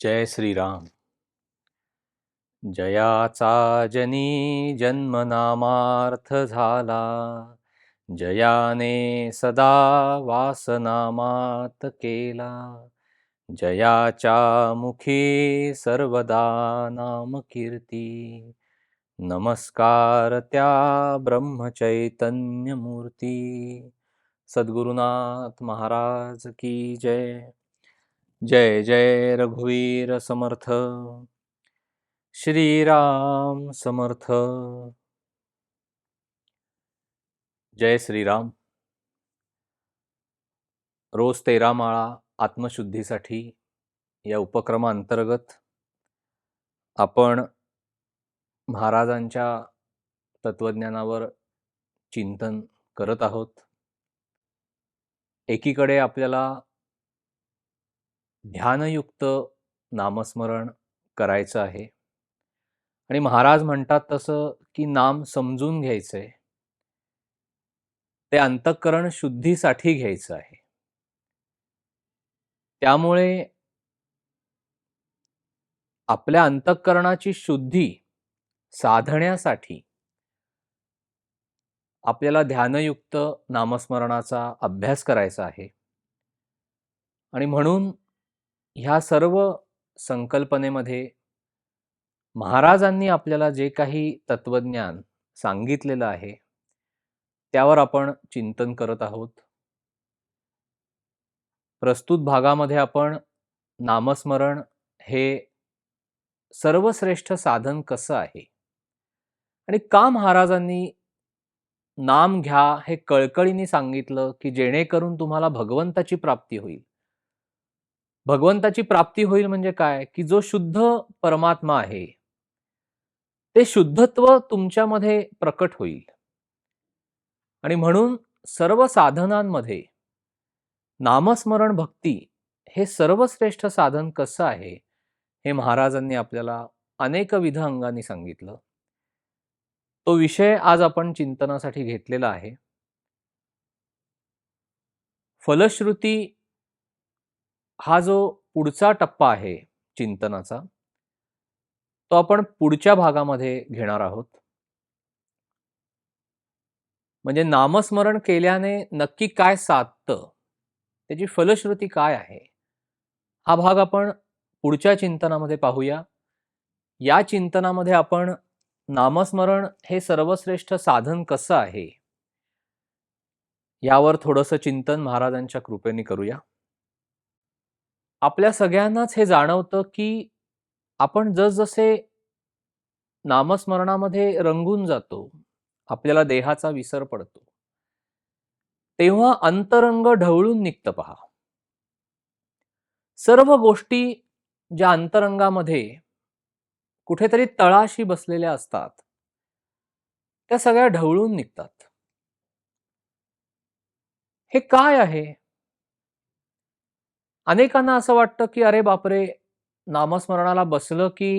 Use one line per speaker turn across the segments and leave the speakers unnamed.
जय श्रीराम. जयाचा जनी जन्मनामार्थ झाला, जयाने सदा वासनामात केला. जयाच्या मुखी सर्वदा नाम कीर्ती, नमस्कार त्या ब्रह्मचैतन्य मूर्ती. सद्गुरुनाथ महाराज की जय. जय जय रघुवीर समर्थ. श्रीराम समर्थ. जय श्रीराम. रोज 13 माळा आत्मशुद्धीसाठी या उपक्रमाअंतर्गत आपण महाराजांच्या तत्वज्ञानावर चिंतन करत आहोत. एकीकडे आपल्याला ध्यानयुक्त नामस्मरण करायचं आहे आणि महाराज म्हणतात तसं की नाम समजून घ्यायचंय, ते अंतःकरण शुद्धीसाठी घ्यायचं आहे. त्यामुळे आपल्या अंतःकरणाची शुद्धी साधण्यासाठी आपल्याला ध्यानयुक्त नामस्मरणाचा अभ्यास करायचा आहे. आणि म्हणून ह्या सर्व संकल्पनेमध्ये महाराजांनी आपल्याला जे काही तत्वज्ञान सांगितलेलं आहे त्यावर आपण चिंतन करत आहोत. प्रस्तुत भागामध्ये आपण नामस्मरण हे सर्वश्रेष्ठ साधन कसं आहे आणि का महाराजांनी नाम घ्या हे कळकळीने सांगितलं की जेणेकरून तुम्हाला भगवंताची प्राप्ती होईल. भगवंताची प्राप्ती होईल म्हणजे काय की जो शुद्ध परमात्मा आहे ते शुद्धत्व तुमच्यामध्ये प्रकट होईल. आणि म्हणून सर्व साधनांमध्ये नामस्मरण भक्ती हे सर्वश्रेष्ठ साधन कसं आहे हे महाराजांनी आपल्याला अनेकविध अंगांनी सांगितलं. तो विषय आज आपण चिंतनासाठी घेतलेला आहे. फलश्रुती हा जो पुढचा टप्पा आहे चिंतनाचा तो आपण पुढच्या भागामध्ये घेणार आहोत. म्हणजे नामस्मरण केल्याने नक्की काय साधतं, त्याची फलश्रुती काय आहे, हा भाग आपण पुढच्या चिंतनामध्ये पाहूया. या चिंतनामध्ये आपण नामस्मरण हे सर्वश्रेष्ठ साधन कसं आहे यावर थोडंसं चिंतन महाराजांच्या कृपेने करूया. आपल्या सगळ्यांनाच हे जाणवतं की आपण जसजसे नामस्मरणामध्ये रंगून जातो, आपल्याला देहाचा विसर पडतो, तेव्हा अंतरंग ढवळून निघतं पहा. सर्व गोष्टी ज्या अंतरंगामध्ये कुठेतरी तळाशी बसलेल्या असतात त्या सगळ्या ढवळून निघतात. हे काय आहे? अनेकांना असं वाटतं की अरे बापरे, नामस्मरणाला बसलं की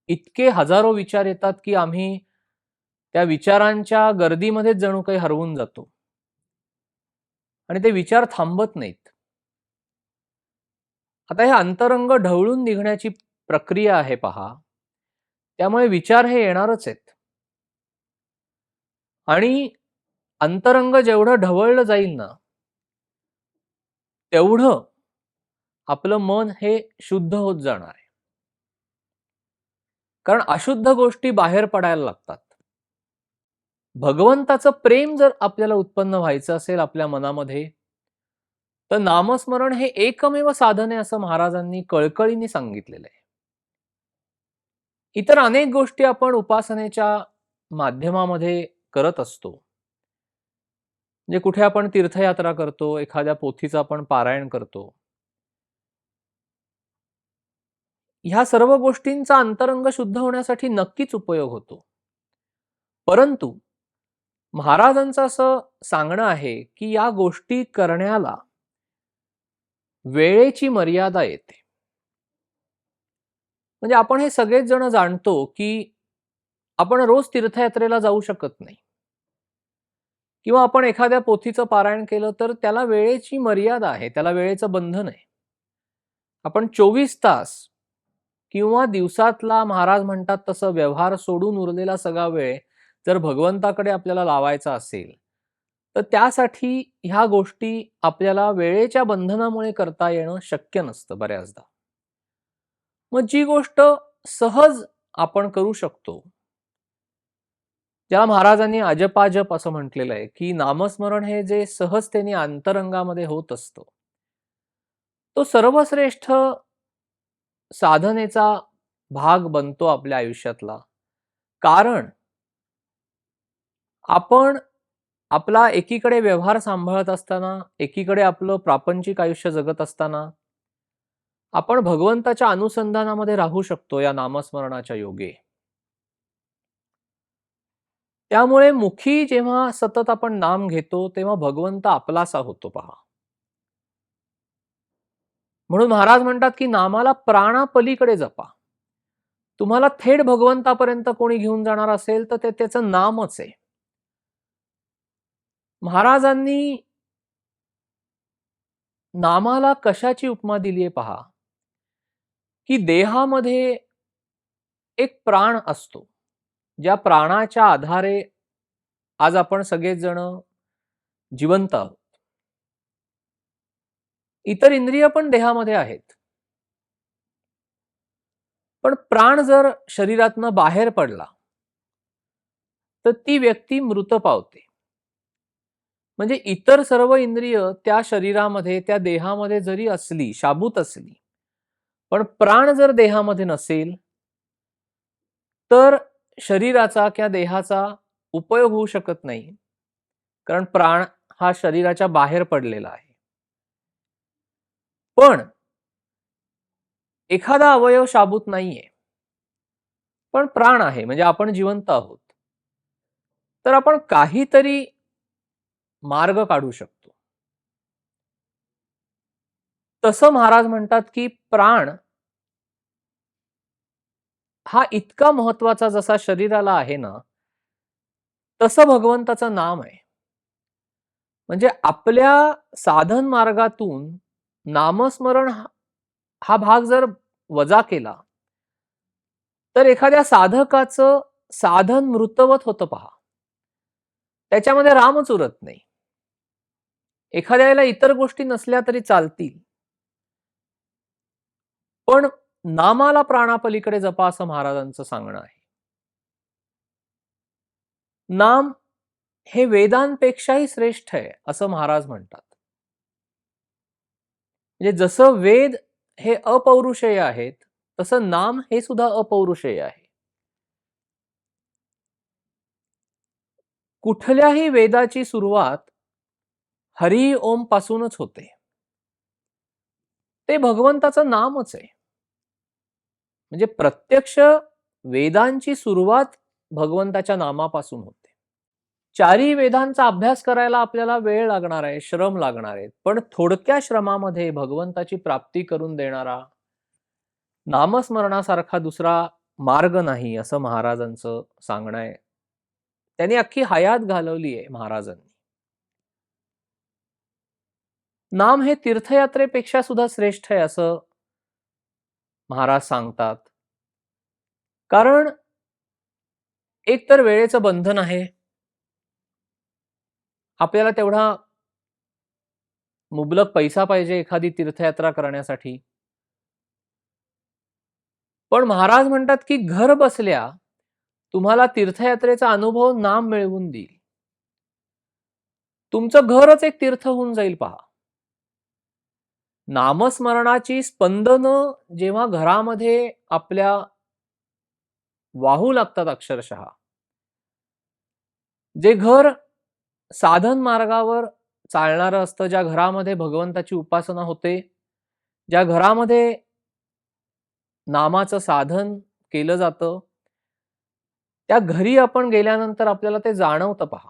इतके हजारो विचार येतात की आम्ही त्या विचारांच्या गर्दीमध्येच जणू काही हरवून जातो आणि ते विचार थांबत नाहीत. आता हे अंतरंग ढवळून निघण्याची प्रक्रिया आहे पहा. त्यामुळे विचार हे येणारच आहेत आणि अंतरंग जेवढं ढवळलं जाईल ना तेवढं आपलं मन हे शुद्ध होत जाणार आहे. कारण अशुद्ध गोष्टी बाहेर पडायला लागतात. भगवंताचं प्रेम जर आपल्याला उत्पन्न व्हायचं असेल आपल्या मनामध्ये तर नामस्मरण हे एकमेव साधन आहे असं महाराजांनी कळकळीने सांगितलेलं आहे. इतर अनेक गोष्टी आपण उपासनेच्या माध्यमामध्ये करत असतो. म्हणजे कुठे आपण तीर्थयात्रा करतो, एखाद्या पोथीचं आपण पारायण करतो. ह्या सर्व गोष्टींचा अंतरंग शुद्ध होण्यासाठी नक्कीच उपयोग होतो. परंतु महाराजांचं असं सांगणं आहे की या गोष्टी करण्याला वेळेची मर्यादा येते. म्हणजे आपण हे सगळेच जण जाणतो की आपण रोज तीर्थयात्रेला जाऊ शकत नाही किंवा आपण एखाद्या पोथीचं पारायण केलं तर त्याला वेळेची मर्यादा आहे, त्याला वेळेचं बंधन आहे. आपण 24 तास किंवा दिवसातला महाराज म्हणतात तसं व्यवहार सोडून उरलेला सगळा वेळ जर भगवंताकडे आपल्याला लावायचा असेल, तर त्यासाठी ह्या गोष्टी आपल्याला वेळेच्या बंधनामुळे करता येणं शक्य नसतं बऱ्याचदा. मग जी गोष्ट सहज आपण करू शकतो, ज्याला महाराजांनी अजपाजप असं म्हटलेलं आहे, की नामस्मरण हे जे सहजतेने अंतरंगामध्ये होत असतं, तो सर्वश्रेष्ठ साधनेचा भाग बनतो आपल्या आयुष्यातला. कारण आपण आपला एकीकडे व्यवहार सांभाळत असताना, एकीकडे आपलं प्रापंचिक आयुष्य जगत असताना, आपण भगवंताच्या अनुसंधानामध्ये राहू शकतो या नामस्मरणाच्या योगे. त्यामुळे मुखी जेव्हा सतत आपण नाम घेतो, तेव्हा भगवंत आपलासा होतो पहा. म्हणून महाराज म्हणतात, की नामाला प्राणापलीकडे जपा. तुम्हाला थेट भगवंतापर्यंत कोणी घेऊन जाणार असेल, तर ते त्याचं नामच आहे. महाराजांनी नामाला कशाची उपमा दिली आहे पहा, की देहामध्ये एक प्राण असतो. ज्या प्राणाच्या आधारे आज आपण सगळेच जण जिवंत आहोत. इतर इंद्रिय पण देहामध्ये आहेत. पण प्राण जर शरीरातनं बाहेर पडला, तर ती व्यक्ती मृत पावते. म्हणजे इतर सर्व इंद्रिय त्या शरीरामध्ये, त्या देहामध्ये जरी असली, शाबूत असली, पण प्राण जर देहामध्ये नसेल, तर शरीराचा किंवा देहाचा उपयोग होऊ शकत नाही. कारण प्राण हा शरीराच्या बाहेर पडलेला आहे. पण एखादा अवयव शाबूत नाहीये, पण प्राण आहे म्हणजे आपण जिवंत आहोत. तर आपण काहीतरी मार्ग काढू शकतो. तसं महाराज म्हणतात, की प्राण हा इतका महत्वाचा जसा शरीराला आहे ना, तसं भगवंताचं नाम आहे. म्हणजे आपल्या साधन मार्गातून नामस्मरण हा भाग जर वजा केला, तर एखाद्या साधकाचं साधन मृतवत होतं पहा. त्याच्यामध्ये रामच उरत नाही. एखाद्याला इतर गोष्टी नसल्या तरी चालतील. पण नामाला प्राणापलीकडे जपा असं महाराजांचं सांगणं आहे. नाम हे वेदांपेक्षाही श्रेष्ठ आहे असं महाराज म्हणतात. म्हणजे जसं वेद हे अपौरुषेय आहेत, तसं नाम हे सुद्धा अपौरुषेय आहे. कुठल्याही वेदाची सुरुवात हरी ओम पासूनच होते. ते भगवंताचं नामच आहे. म्हणजे प्रत्यक्ष वेदांची सुरुवात भगवंताच्या नामापासून होते. चारी वेदांचा अभ्यास करायला आपल्याला वेळ लागणार आहे, श्रम लागणार आहेत. पण थोडक्या श्रमामध्ये भगवंताची प्राप्ती करून देणारा नामस्मरणासारखा दुसरा मार्ग नाही असं महाराजांचं सांगणं आहे. त्यांनी अख्खी हयात घालवली आहे महाराजांनी. नाम हे तीर्थयात्रेपेक्षा सुद्धा श्रेष्ठ आहे असं महाराज सांगतात. कारण एक तर वेळेचं बंधन आहे. आपल्याला तेवढा मुबलक पैसा पाहिजे एखादी तीर्थयात्रा करण्यासाठी. पण महाराज म्हणतात, की घर बसल्या तुम्हाला तीर्थयात्रेचा अनुभव नाम मिळवून देईल. तुमचं घरच एक तीर्थ होऊन जाईल पहा. नामस्मरणाची स्पंदनं जेव्हा घरामध्ये आपल्या वाहू लागतात अक्षरशः. जे घर साधन मार्गावर चालणारं असतं, ज्या घरामध्ये भगवंताची उपासना होते, ज्या घरामध्ये नामाचं साधन केलं जातं, त्या घरी आपण गेल्यानंतर आपल्याला ते जाणवतं पहा.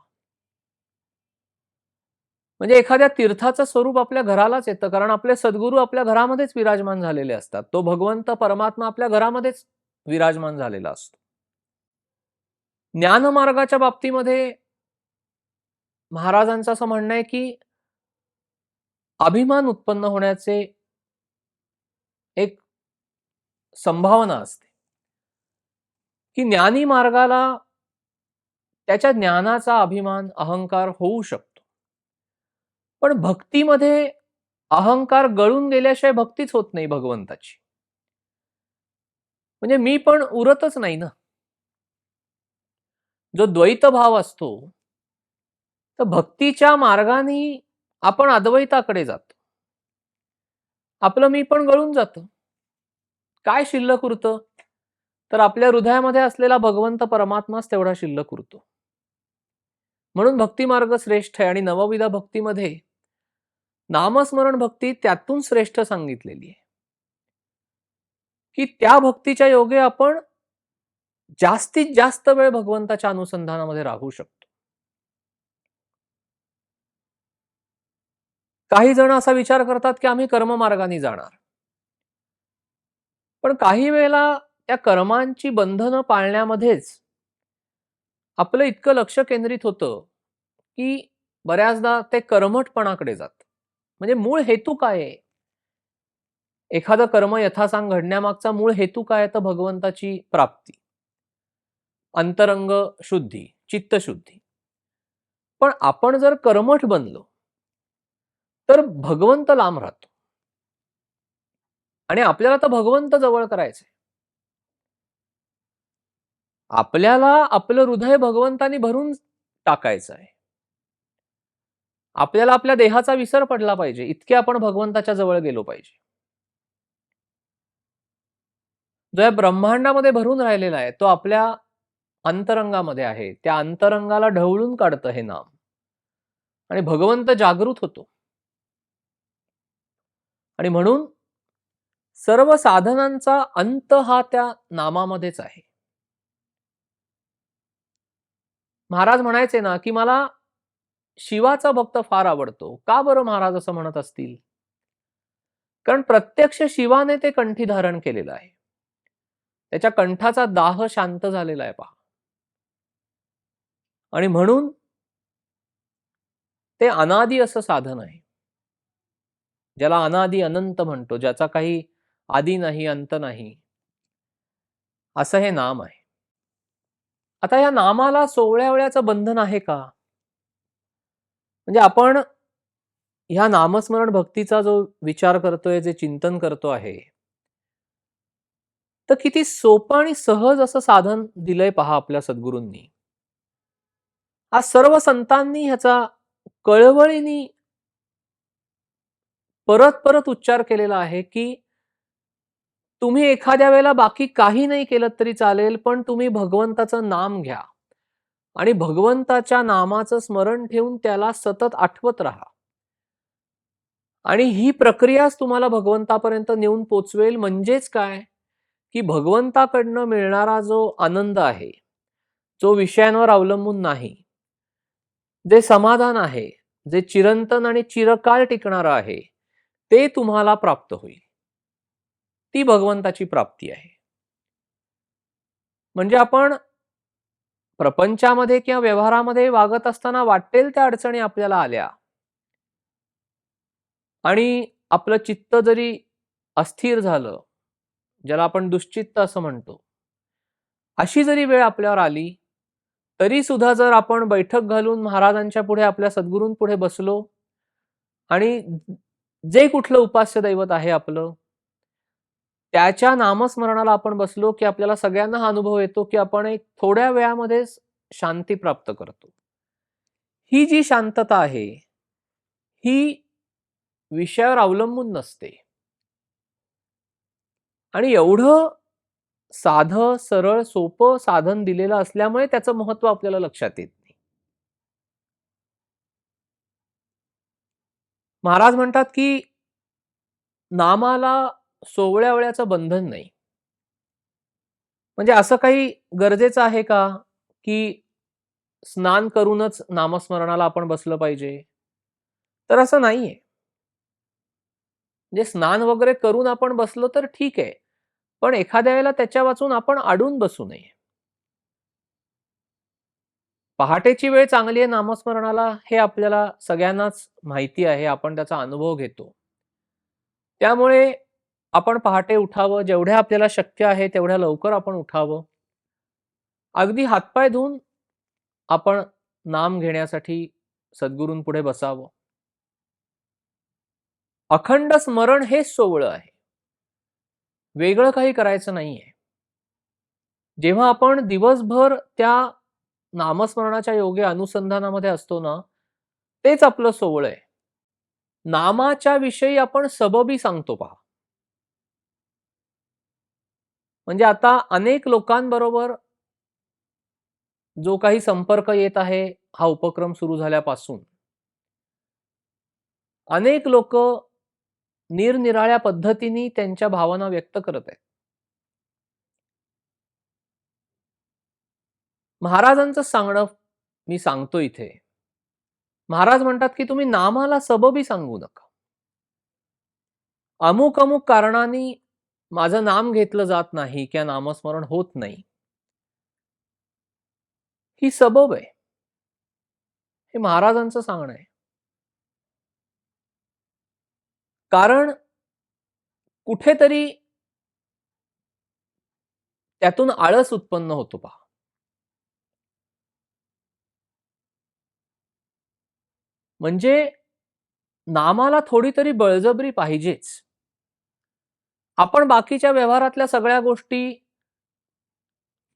म्हणजे एखाद्या तीर्थाचं स्वरूप आपल्या घरालाच येतं, कारण आपले सद्गुरू आपल्या घरामध्येच विराजमान झालेले असतात. तो भगवंत परमात्मा आपल्या घरामध्येच विराजमान झालेला असतो. ज्ञानमार्गाच्या बाबतीमध्ये महाराजांचं असं म्हणणं आहे, की अभिमान उत्पन्न होण्याचे एक संभावना असते, की ज्ञानी मार्गाला त्याच्या ज्ञानाचा अभिमान, अहंकार होऊ शकतो. पण भक्तीमध्ये अहंकार गळून गेल्याशिवाय भक्तीच होत नाही भगवंताची. म्हणजे मी पण उरतच नाही ना. जो द्वैत भाव असतो, तर भक्तीच्या मार्गाने आपण अद्वैताकडे जातो. आपलं मी पण गळून जातं. काय शिल्लक उरतं? तर आपल्या हृदयामध्ये असलेला भगवंत परमात्माच तेवढा शिल्लक उरतो. म्हणून भक्ती मार्ग श्रेष्ठ आहे आणि नवविध भक्तीमध्ये नामस्मरण भक्ती त्यातून श्रेष्ठ सांगितलेली आहे, की त्या भक्तीच्या योगे आपण जास्तीत जास्त वेळ भगवंताच्या अनुसंधानामध्ये राहू शकतो. काही जण असा विचार करतात, की आम्ही कर्ममार्गाने जाणार. पण काही वेळेला त्या कर्मांची बंधनं पाळण्यामध्येच आपलं इतकं लक्ष केंद्रित होतं, की बऱ्याचदा ते कर्मठपणाकडे जातं. म्हणजे मूळ हेतू काय आहे? एखादं कर्म यथासांग घडण्यामागचा मूळ हेतू काय आहे? तर भगवंताची प्राप्ती, अंतरंग शुद्धी, चित्तशुद्धी. पण आपण जर कर्मठ बनलो, तर भगवंत लांब राहतो आणि आपल्याला तर भगवंत जवळ करायचंय. आपल्याला आपलं हृदय भगवंतानी भरून टाकायचं आहे. आपल्याला आपल्या देहाचा विसर पडला पाहिजे, इतके आपण भगवंताच्या जवळ गेलो पाहिजे. जो या ब्रह्मांडामध्ये भरून राहिलेला आहे, तो आपल्या अंतरंगामध्ये आहे. त्या अंतरंगाला ढवळून काढतं हे नाम आणि भगवंत जागृत होतो. आणि म्हणून सर्व साधनांचा अंत हा त्या नामामध्येच आहे. महाराज म्हणायचे ना, की मला शिवाचा भक्त फार आवडतो. का बरं महाराज असं म्हणत असतील? कारण प्रत्यक्ष शिवाने ते कंठी धारण केलेलं आहे. त्याच्या कंठाचा दाह शांत झालेला आहे पहा. आणि म्हणून ते अनादी असं साधन आहे. ज्याला अनादी अनंत म्हणतो, ज्याचा काही आदी नाही, अंत नाही. असं हे नाम आहे. आता या नामाला सोवळ्यावळ्याचं बंधन आहे का? म्हणजे आपण ह्या नामस्मरण भक्तीचा जो विचार करतोय, जे चिंतन करतो आहे, तर किती सोपं आणि सहज असं साधन दिलंय पहा आपल्या सद्गुरूंनी. आज सर्व संतांनी ह्याचा कळवळीने परत परत उच्चार केलेला आहे, की तुम्ही एखाद्या वेळेला बाकी काही नाही केलं तरी चालेल, पण तुम्ही भगवंताचं नाम घ्या आणि भगवंताच्या नामाचं स्मरण ठेवून त्याला सतत आठवत राहा. आणि ही प्रक्रियाच तुम्हाला भगवंतापर्यंत नेऊन पोचवेल. म्हणजेच काय, की भगवंताकडनं मिळणारा जो आनंद आहे, जो विषयांवर अवलंबून नाही, जे समाधान आहे, जे चिरंतन आणि चिरकाळ टिकणारं आहे, ते तुम्हाला प्राप्त होईल. ती भगवंताची प्राप्ती आहे. म्हणजे आपण प्रपंचामध्ये किंवा व्यवहारामध्ये वागत असताना वाटेल त्या अडचणी आपल्याला आल्या आणि आपलं चित्त जरी अस्थिर झालं, ज्याला आपण दुश्चित्त असं म्हणतो. अशी जरी वेळ आपल्यावर आली, तरी सुद्धा जर आपण बैठक घालून महाराजांच्या पुढे, आपल्या सद्गुरूंपुढे बसलो आणि जे कुठलं उपास्य दैवत आहे आपलं, त्याच्या नामस्मरणाला आपण बसलो, की आपल्याला सगळ्यांना हा अनुभव येतो, की आपण एक थोड्या वेळामध्येच शांती प्राप्त करतो. ही जी शांतता आहे, ही विषयावर अवलंबून नसते. आणि एवढं साधं, सरळ, सोपं साधन दिलेलं असल्यामुळे त्याचं महत्त्व आपल्याला लक्षात येत नाही. महाराज म्हणतात, की नामाला सोवळ्यावळ्याचं बंधन नाही. म्हणजे असं काही गरजेचं आहे का, की स्नान करूनच नामस्मरणाला आपण बसलं पाहिजे? तर असं नाहीये. म्हणजे स्नान वगैरे करून आपण बसलो तर ठीक आहे. पण एखाद्या वेळेला त्याच्या वाचून आपण अडून बसू नये. पहाटेची वेळ चांगली आहे नामस्मरणाला हे आपल्याला सगळ्यांनाच माहिती आहे. आपण त्याचा अनुभव घेतो. त्यामुळे आपण पहाटे उठावं, जेवढ्या आपल्याला शक्य आहे तेवढ्या लवकर आपण उठावं. अगदी हातपाय धुवून आपण नाम घेण्यासाठी सद्गुरूंपुढे बसावं. अखंड स्मरण हेच सोवळं आहे. वेगळं काही करायचं नाहीये. जेव्हा आपण दिवसभर त्या नामस्मरणाच्या योगे अनुसंधानामध्ये असतो ना, तेच आपलं सोवळं आहे. नामाच्या विषयी आपण सबबी सांगतो पहा. म्हणजे आता अनेक लोकांबरोबर जो काही संपर्क येत आहे, हा उपक्रम सुरू झाल्यापासून, अनेक लोकं निरनिराळ्या पद्धतीने त्यांच्या भावना व्यक्त करत आहेत. महाराजांचं सांगणं मी सांगतो इथे. महाराज म्हणतात, की तुम्ही नामाला सबबी सांगू नका. अमुक-अमुक कारणांनी माझं नाम घेतलं जात नाही किंवा नामस्मरण होत नाही. ही सबब आहे. हे महाराजांचं सांगणं आहे. कारण कुठेतरी त्यातून आळस उत्पन्न होतो पहा. म्हणजे नामाला थोडी तरी बळजबरी पाहिजेच. आपण बाकीच्या व्यवहारातल्या सगळ्या गोष्टी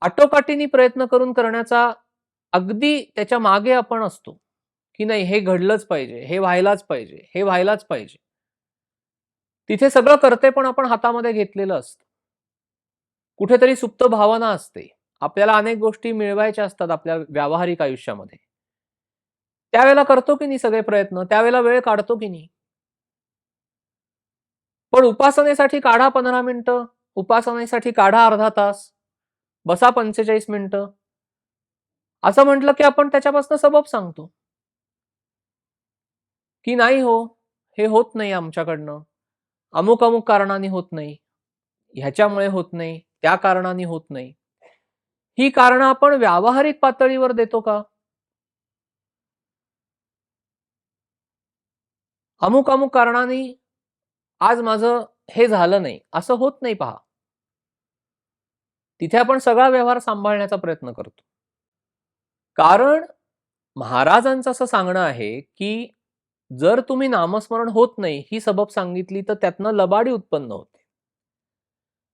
आटोकाटीने प्रयत्न करून करण्याचा अगदी त्याच्या मागे आपण असतो, की नाही हे घडलंच पाहिजे, हे व्हायलाच पाहिजे, हे व्हायलाच पाहिजे. तिथे सगळं कर्तेपण आपण हातामध्ये घेतलेलं असतं. कुठेतरी सुप्त भावना असते. आपल्याला अनेक गोष्टी मिळवायच्या असतात आपल्या व्यावहारिक आयुष्यामध्ये. त्यावेळेला करतो की नाही सगळे प्रयत्न, त्यावेळेला वेळ काढतो की नाही. पण उपासनेसाठी काढा 15 मिनिटं, उपासनेसाठी काढा अर्धा तास, बसा 45 मिनिटं. असं म्हटलं की आपण त्याच्यापासून सबब सांगतो. की नाही हो, हे होत नाही आमच्याकडनं. अमुक-अमुक कारणाने होत नाही. ह्याच्यामुळे होत नाही, त्या कारणाने होत नाही. ही कारणं आपण व्यावहारिक पातळीवर देतो का? अमुक-अमुक कारणाने आज माझं हे झालं नाही, असं होत नाही पहा. तिथे आपण सगळा व्यवहार सांभाळण्याचा प्रयत्न करतो. कारण महाराजांचं असं सांगणं आहे, की जर तुम्ही नामस्मरण होत नाही, ही सबब सांगितली तर त्यातनं लबाडी उत्पन्न होते.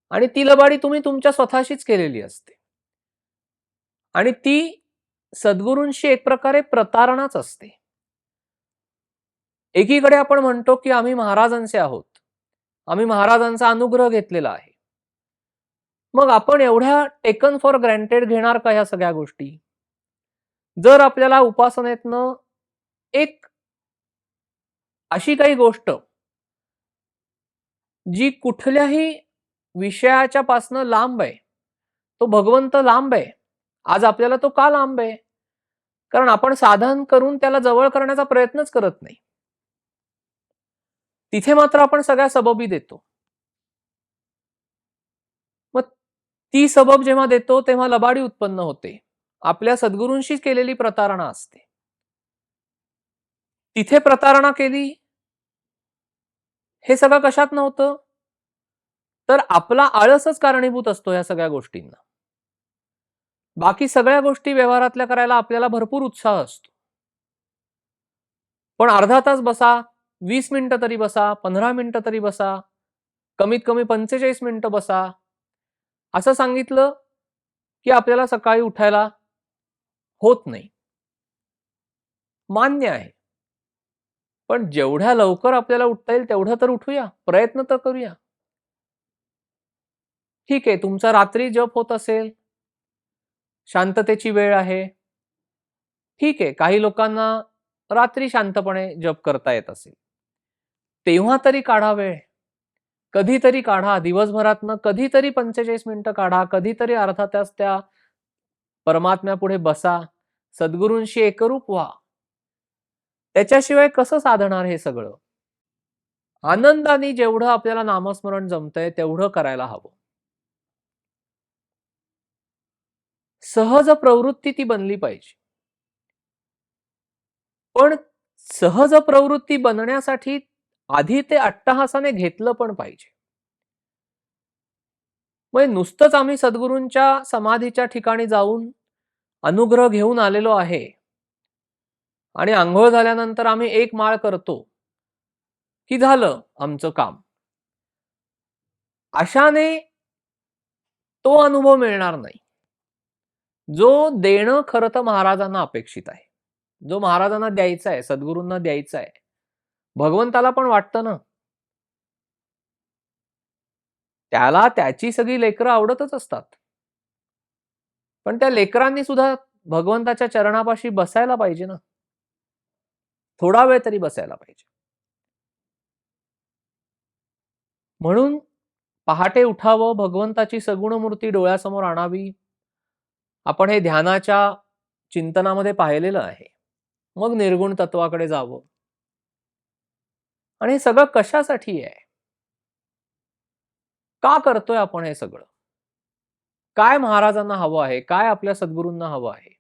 आणि ती लबाडी तुम्ही तुमच्या स्वतःशीच केलेली असते. आणि ती सद्गुरूंशी एक प्रकारे प्रतारणाच असते. एकीकडे आपण म्हणतो, की आम्ही महाराजांचे आहोत. आम्ही महाराजांचा अनुग्रह घेतलेला आहे. मग आपण एवढ्या टेकन फॉर ग्रँटेड घेणार का ह्या सगळ्या गोष्टी? जर आपल्याला उपासनेतनं एक अशी काही गोष्ट जी कुठल्याही विषयाच्या पासनं लांब आहे, तो भगवंत लांब आहे. आज आपल्याला तो का लांब आहे? कारण आपण साधन करून त्याला जवळ करण्याचा प्रयत्नच करत नाही. तिथे मात्र आपण सगळ्या सबबी देतो. मग ती सबब जेव्हा देतो तेव्हा लबाडी उत्पन्न होते. आपल्या सद्गुरूंशीच केलेली प्रतारणा असते. तिथे प्रतारणा केली, हे सगळं कशात नव्हतं? तर आपला आळसच कारणीभूत असतो या सगळ्या गोष्टींना. बाकी सगळ्या गोष्टी व्यवहारातल्या करायला आपल्याला भरपूर उत्साह असतो. पण अर्धा तास बसा, 20 मिनिटं तरी बसा, 15 मिनिटं तरी बसा, कमीत कमी 45 मिनिटं बसा. असं सांगितलं, की आपल्याला सकाळी उठायला होत नाही. मान्य आहे. पण जेवढ्या लवकर आपल्याला उठता येईल तेवढं तर उठूया, प्रयत्न तर करूया. ठीक आहे, तुमचा रात्री जप होत असेल, शांततेची वेळ आहे. ठीक आहे, काही लोकांना रात्री शांतपणे जप करता येत असेल. तेव्हा तरी काढा वेळ. कधीतरी काढा, दिवसभरातनं कधीतरी 45 मिनिटं काढा, कधीतरी अर्धा तास त्या परमात्म्यापुढे बसा, सद्गुरूंशी एकरूप व्हा. त्याच्याशिवाय कसं साधणार हे सगळं? आनंदाने जेवढं आपल्याला नामस्मरण जमतंय तेवढं करायला हवं. सहज प्रवृत्ती ती बनली पाहिजे. पण सहज प्रवृत्ती बनण्यासाठी आधी ते अट्टहासाने घेतलं पण पाहिजे. मग नुसतंच आम्ही सद्गुरूंच्या समाधीच्या ठिकाणी जाऊन अनुग्रह घेऊन आलेलो आहे आणि अंघोळ झाल्यानंतर आम्ही एक माळ करतो, की झालं आमचं काम. अशाने तो अनुभव मिळणार नाही. जो देणं खरं तर महाराजांना अपेक्षित आहे. जो महाराजांना द्यायचा आहे, सद्गुरूंना द्यायचा आहे. भगवंताला पण वाटतं ना. त्याला त्याची सगळी लेकरं आवडतच असतात. पण त्या लेकरांनी सुद्धा भगवंताच्या चरणापाशी बसायला पाहिजे ना. थोडा वेळ तरी बसायला पाहिजे. म्हणून पहाटे उठावं, भगवंताची सगुण मूर्ती डोळ्यासमोर आणावी. आपण हे ध्यानाच्या चिंतनामध्ये पाहिलेलं आहे. मग निर्गुण तत्वाकडे जावं. आणि हे सगळं कशासाठी आहे? का करतोय आपण हे सगळं? काय महाराजांना हवं आहे? काय आपल्या सद्गुरूंना हवं आहे?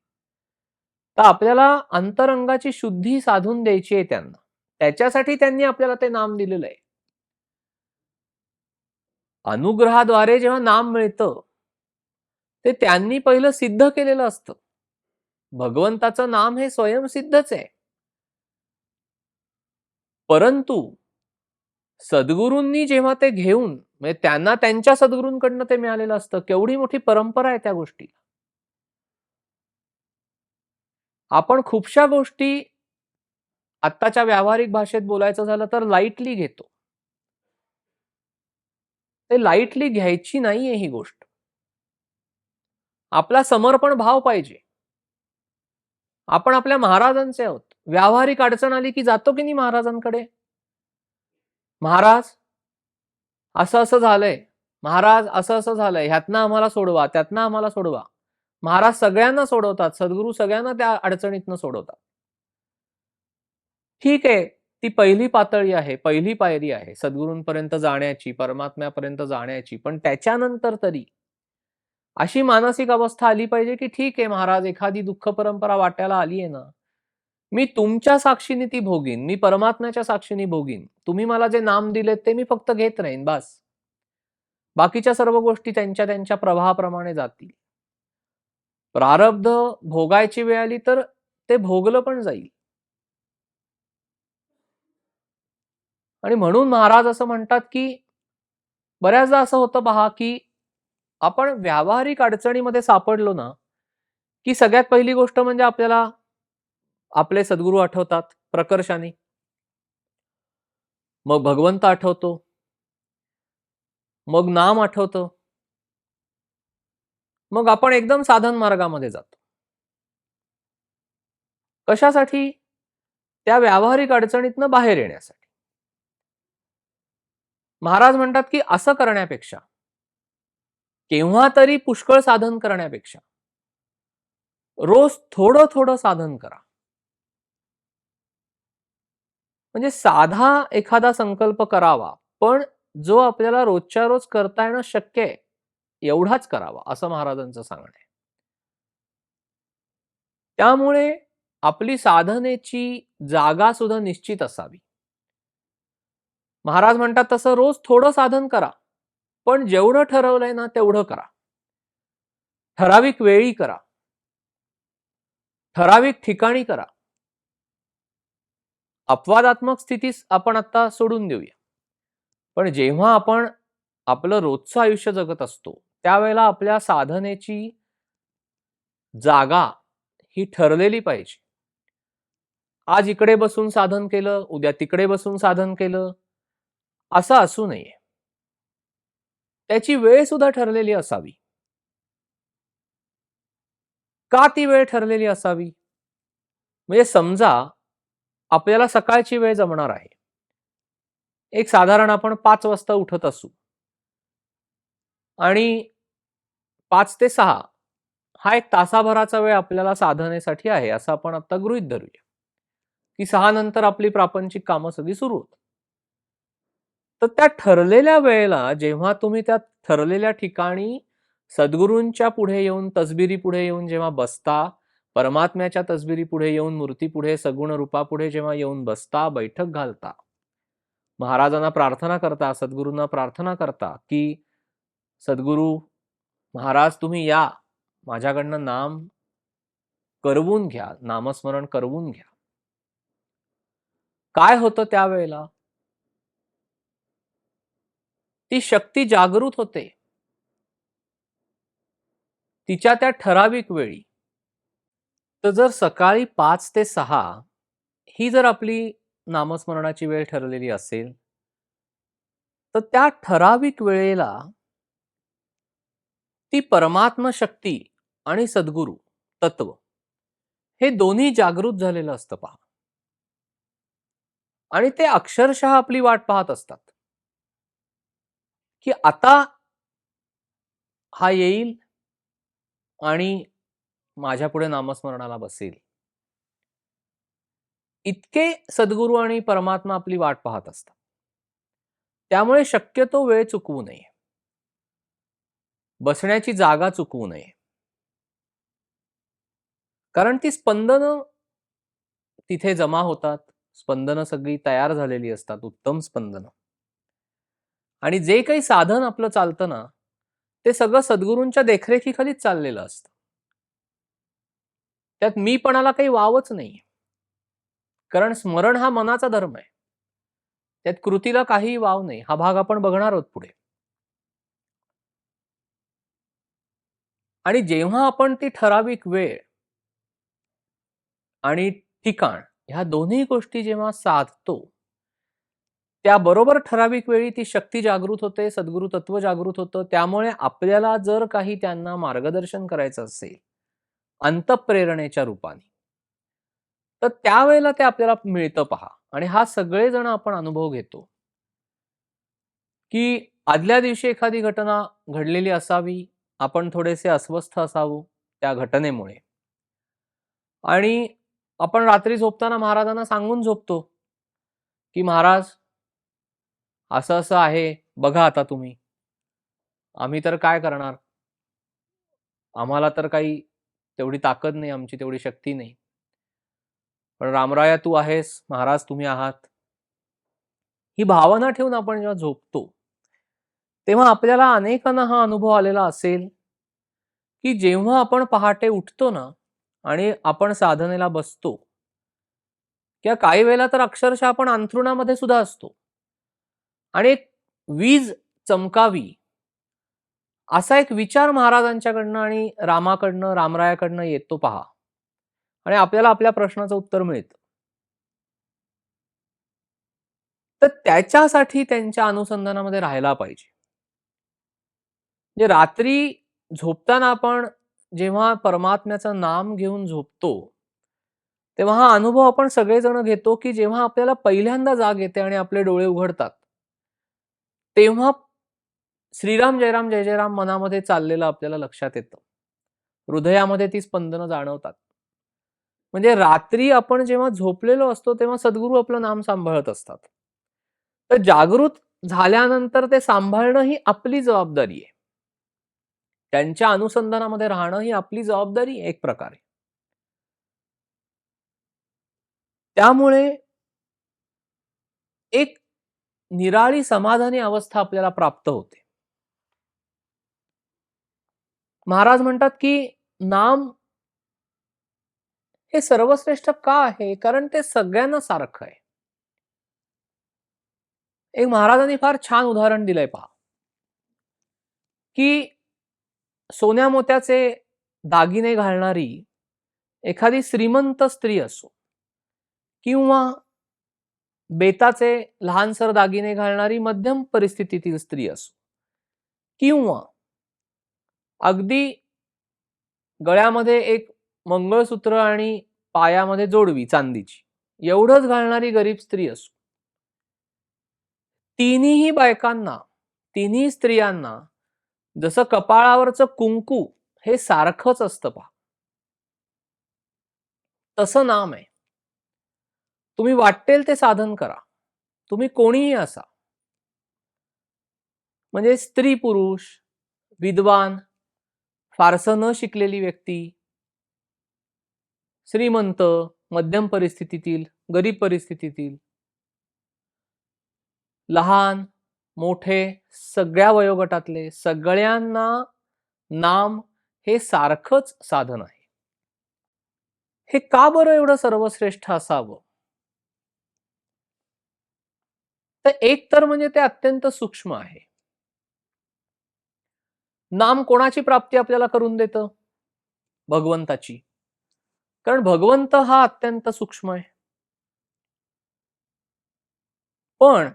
तर आपल्याला अंतरंगाची शुद्धी साधून द्यायची आहे त्यांना. त्याच्यासाठी त्यांनी आपल्याला ते नाम दिलेलं आहे. अनुग्रहाद्वारे जेव्हा नाम मिळतं, ते त्यांनी पहिलं सिद्ध केलेलं असतं. भगवंताचं नाम हे स्वयंसिद्धच आहे. परंतु सद्गुरूंनी जेव्हा ते घेऊन म्हणजे त्यांना त्यांच्या सद्गुरूंकडनं ते मिळालेलं असतं. केवढी मोठी परंपरा आहे त्या गोष्टी. आपण खूपशा गोष्टी आत्ताच्या व्यावहारिक भाषेत बोलायचं झालं तर लाईटली घेतो. ते लाईटली घ्यायची नाहीये ही गोष्ट. आपला समर्पण भाव पाहिजे. आपण आपल्या महाराजांचे आहोत. व्यावहारिक अडचण आली की जातो की नाही महाराजांकडे? महाराज असं-असं झालंय. महाराज असं-असं झालंय. ह्यातनं आम्हाला सोडवा, त्यातनं आम्हाला सोडवा. महाराज सगळ्यांना सोडवतात. सद्गुरू सगळ्यांना त्या अडचणीतनं सोडवतात. ठीक आहे. ती पहिली पातळी आहे, पहिली पायरी आहे सद्गुरूंपर्यंत जाण्याची, परमात्म्यापर्यंत जाण्याची. पण त्याच्यानंतर तरी अशी मानसिक अवस्था आली पाहिजे, की ठीक आहे महाराज एखादी दुःख परंपरा वाट्याला आली आहे ना, मी तुमच्या साक्षीने ती भोगीन, मी परमात्म्याच्या साक्षीने भोगीन. तुम्ही मला जे नाम दिलेत ते मी फक्त घेत राहीन बास. बाकीच्या सर्व गोष्टी त्यांच्या त्यांच्या प्रवाहाप्रमाणे जातील. प्रारब्ध भोगायची वेळ आली तर ते भोगलं पण जाईल. आणि म्हणून महाराज असं म्हणतात, की बऱ्याचदा असं होतं पहा, की आपण व्यावहारिक अडचणीमध्ये सापडलो ना, की सगळ्यात पहिली गोष्ट म्हणजे आपल्याला आपले सद्गुरू आठवतात प्रकर्षाने. मग भगवंत आठवतो. मग नाम आठवतं. मग आपण एकदम साधन मार्गामध्ये जातो. कशासाठी? त्या व्यावहारिक अडचणीतनं बाहेर येण्यासाठी. महाराज म्हणतात, की असं करण्यापेक्षा केव्हा तरी पुष्कळ साधन करण्यापेक्षा रोज थोडं-थोडं साधन करा. म्हणजे साधा एखादा संकल्प करावा, पण जो आपल्याला रोजच्या रोज करता येणं शक्य आहे, एवढाच करावा, असं महाराजांचं सांगणं आहे. त्यामुळे आपली साधनेची जागा सुद्धा निश्चित असावी. महाराज म्हणतात तसं रोज थोडं साधन करा, पण जेवढं ठरवलंय ना तेवढं करा. ठराविक वेळी करा. ठराविक ठिकाणी करा. अपवादात्मक स्थितीस आपण आता सोडून देऊया. पण जेव्हा आपण आपलं रोजचं आयुष्य जगत असतो, त्यावेळेला आपल्या साधनेची जागा ही ठरलेली पाहिजे. आज इकडे बसून साधन केलं, उद्या तिकडे बसून साधन केलं, असं असू नये. त्याची वेळ सुद्धा ठरलेली असावी. का ती वेळ ठरलेली असावी? म्हणजे समजा आपल्याला सकाळची वेळ जमणार आहे. एक साधारण आपण 5 वाजता उठत असू आणि 5 ते 6 हा एक तासाभराचा वेळ आपल्याला साधनेसाठी आहे, असं आपण आता गृहीत धरूया, की 6 नंतर आपली प्रापंचिक कामं सगळी सुरू होतात. तर त्या ठरलेल्या वेळेला जेव्हा तुम्ही त्या ठरलेल्या ठिकाणी सद्गुरूंच्या पुढे येऊन, तसबिरी पुढे येऊन जेव्हा बसता, परमात्म्याच्या तसबिरी पुढे येऊन, मूर्ती पुढे, सगुण रूपापुढे जेव्हा येऊन बसता, बैठक घालता, महाराजांना प्रार्थना करता, सद्गुरूंना प्रार्थना करता, की सद्गुरू महाराज तुम्ही या, माझ्याकडनं नाम करवून घ्या, नामस्मरण करवून घ्या. काय होतं त्यावेळेला? ती शक्ती जागृत होते. तिच्या त्या ठराविक वेळी. तर जर सकाळी 5 ते 6 ही जर आपली नामस्मरणाची वेळ ठरलेली असेल, तर त्या ठराविक वेळेला ती परमात्म शक्ती आणि सद्गुरू तत्व हे दोन्ही जागृत झालेलं असतं पहा. आणि ते अक्षरशः आपली वाट पाहत असतात, की आता हा येईल आणि माझ्यापुढे नामस्मरणाला बसेल. इतके सद्गुरू आणि परमात्मा आपली वाट पाहत असतात. त्यामुळे शक्यतो वेळ चुकवू नये. बसण्याची जागा चुकवू नये. कारण ती स्पंदनं तिथे जमा होतात. स्पंदनं सगळी तयार झालेली असतात, उत्तम स्पंदनं. आणि जे काही साधन आपलं चालतं ना, ते सगळं सद्गुरूंच्या देखरेखीखालीच चाललेलं असतं. त्यात मीपणाला काही वावच नाहीये. कारण स्मरण हा मनाचा धर्म आहे. त्यात कृतीला काहीही वाव नाही. हा भाग आपण बघणार आहोत पुढे. आणि जेव्हा आपण ती ठराविक वेळ आणि ठिकाण ह्या दोन्ही गोष्टी जेव्हा साधतो, त्याबरोबर ठराविक वेळी ती शक्ती जागृत होते, सद्गुरू तत्व जागृत होतं. त्यामुळे आपल्याला जर काही त्यांना मार्गदर्शन करायचं असेल, अंतःप्रेरणेच्या रूपाने, तर त्यावेळेला ते आपल्याला मिळतं पहा. आणि हा सगळेजण आपण अनुभव घेतो, की आदल्या दिवशी एखादी घटना घडलेली असावी, आपण थोडेसे अस्वस्थ असावं त्या घटनेमुळे आणि आपण रात्री झोपताना महाराजांना सांगून झोपतो, की महाराज असं-असं आहे, बघा आता तुम्ही. आम्ही तर काय करणार? आम्हाला तर काही तेवढी ताकद नाही, आमची तेवढी शक्ती नाही. पण रामराया तू आहेस, महाराज तुम्ही आहात. ही भावना ठेवून आपण जेव्हा झोपतो, तेव्हा आपल्याला अनेकांना हा अनुभव आलेला असेल, की जेव्हा आपण पहाटे उठतो ना आणि आपण साधनेला बसतो किंवा काही वेळेला तर अक्षरशः आपण अंथरुणामध्ये सुद्धा असतो आणि एक वीज चमकावी असा एक विचार महाराजांच्याकडनं आणि रामाकडनं, रामरायाकडनं येतो पहा आणि आपल्याला आपल्या प्रश्नाचं उत्तर मिळतं. तर त्याच्यासाठी त्यांच्या अनुसंधानामध्ये राहायला पाहिजे. म्हणजे रात्री झोपताना आपण जेव्हा परमात्म्याचं नाम घेऊन झोपतो, तेव्हा हा अनुभव आपण सगळेजण घेतो, की जेव्हा आपल्याला पहिल्यांदा जाग येते आणि आपले डोळे उघडतात, तेव्हा श्रीराम जयराम जय जयराम मनामध्ये चाललेलं आपल्याला लक्षात येतं. हृदयामध्ये ती स्पंदनं जाणवतात. म्हणजे रात्री आपण जेव्हा झोपलेलो असतो, तेव्हा सद्गुरू आपलं नाम सांभाळत असतात. तर जागृत झाल्यानंतर ते सांभाळणं ही आपली जबाबदारी आहे. त्यांच्या अनुसंधानामध्ये राहणं ही आपली जबाबदारी आहे एक प्रकारे. त्यामुळे एक निराळी समाधानी अवस्था आपल्याला प्राप्त होते. महाराज म्हणतात, की नाम हे सर्वश्रेष्ठ का आहे? कारण ते सगळ्यांना सारखं आहे. एक महाराजांनी फार छान उदाहरण दिलंय पहा, की सोन्या-मोत्याचे दागिने घालणारी एखादी श्रीमंत स्त्री असो किंवा बेताचे लहानसर दागिने घालणारी मध्यम परिस्थितीतील स्त्री असो किंवा अगदी गळ्यामध्ये एक मंगळसूत्र आणि पायामध्ये जोडवी चांदीची, एवढंच घालणारी गरीब स्त्री असो. तिन्हीही बायकांना, तिन्ही स्त्रियांना जसं कपाळावरचं कुंकू हे सारखंच असतं पहा. तसं नाम आहे. तुम्ही वाट्टेल ते साधन करा. तुम्ही कोणीही असा. म्हणजे स्त्री-पुरुष, विद्वान, फारसं न शिकलेली व्यक्ती, श्रीमंत, मध्यम परिस्थितीतील, गरीब परिस्थितीतील, लहान, मोठे, सगळ्या वयोगटातले सगळ्यांना नाम हे सारखंच साधन आहे. हे का बरं एवढं सर्वश्रेष्ठ असावं? तर एक तर म्हणजे ते अत्यंत सूक्ष्म आहे. नाम कोणाची प्राप्ती आपल्याला करून देतं? भगवंताची. कारण भगवंत हा अत्यंत सूक्ष्म आहे. पण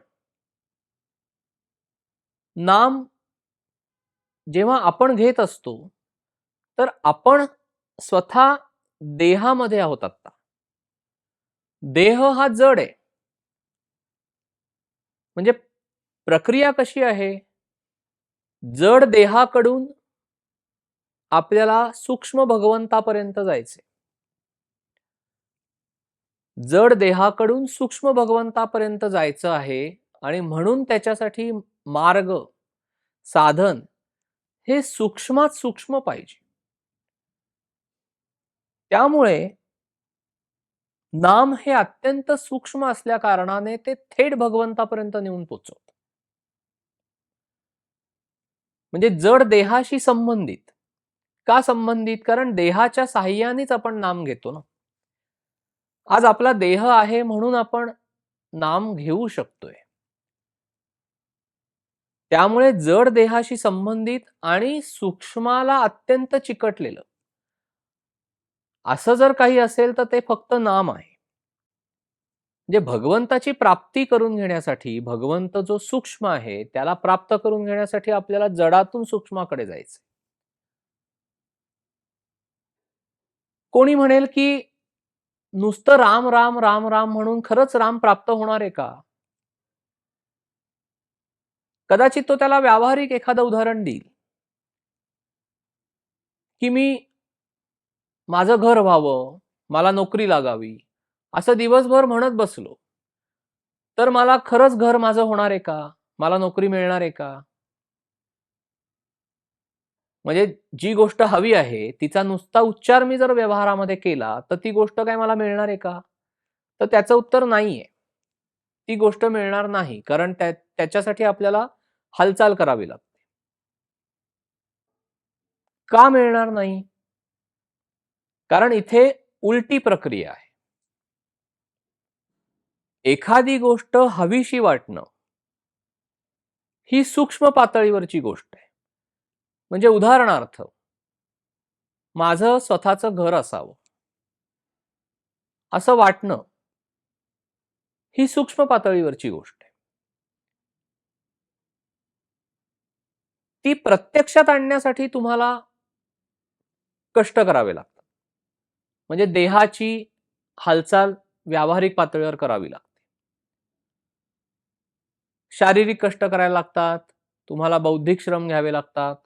नाम जेव्हा आपण घेत असतो, तर आपण स्वतः देहामध्ये आहोत आता. देह हा जड आहे. म्हणजे प्रक्रिया कशी आहे? जड देहाकडून आपल्याला सूक्ष्म भगवंतापर्यंत जायचे. जड देहाकडून सूक्ष्म भगवंतापर्यंत जायचं आहे आणि म्हणून त्याच्यासाठी मार्ग, साधन हे सूक्ष्मात सूक्ष्म पाहिजे. त्यामुळे नाम हे अत्यंत सूक्ष्म असल्या कारणाने ते थेट भगवंतापर्यंत नेऊन पोहोचवतं. म्हणजे जड देहाशी संबंधित. का संबंधित? कारण देहाच्या साहाय्यानेच आपण नाम घेतो ना. आज आपला देह आहे म्हणून आपण नाम घेऊ शकतोय. त्यामुळे जड देहाशी संबंधित आणि सूक्ष्माला अत्यंत चिकटलेलं असं जर काही असेल तर ते फक्त नाम आहे. म्हणजे भगवंताची प्राप्ती करून घेण्यासाठी भगवंत जो सूक्ष्म आहे त्याला प्राप्त करून घेण्यासाठी आपल्याला जडातून सूक्ष्माकडे जायचं. कोणी म्हणेल की नुसतं राम राम राम राम म्हणून खरंच राम प्राप्त होणार आहे का? कदाचित तो त्याला व्यावहारिक एखादं उदाहरण देईल, की मी माझं घर व्हावं, मला नोकरी लागावी, असं दिवसभर म्हणत बसलो, तर मला खरंच घर माझं होणार आहे का? मला नोकरी मिळणार आहे का? म्हणजे जी गोष्ट हवी आहे, तिचा नुसता उच्चार मी जर व्यवहारामध्ये केला, तर ती गोष्ट काय मला मिळणार आहे का? तर त्याचं उत्तर नाहीये. ती गोष्ट मिळणार नाही. कारण त्याच्यासाठी आपल्याला हालचाल करावी लागते. का मिळणार नाही? कारण इथे उलटी प्रक्रिया आहे. एखादी गोष्ट हवीशी वाटणं, ही सूक्ष्म पातळीवरची गोष्ट आहे. म्हणजे उदाहरणार्थ, माझं स्वतःचं घर असावं, असं वाटणं, ही सूक्ष्म पातळीवरची गोष्ट आहे. ती प्रत्यक्षात आणण्यासाठी तुम्हाला कष्ट करावे लागतात. म्हणजे देहाची हालचाल व्यावहारिक पातळीवर करावी लागते. शारीरिक कष्ट करायला लागतात, तुम्हाला बौद्धिक श्रम घ्यावे लागतात,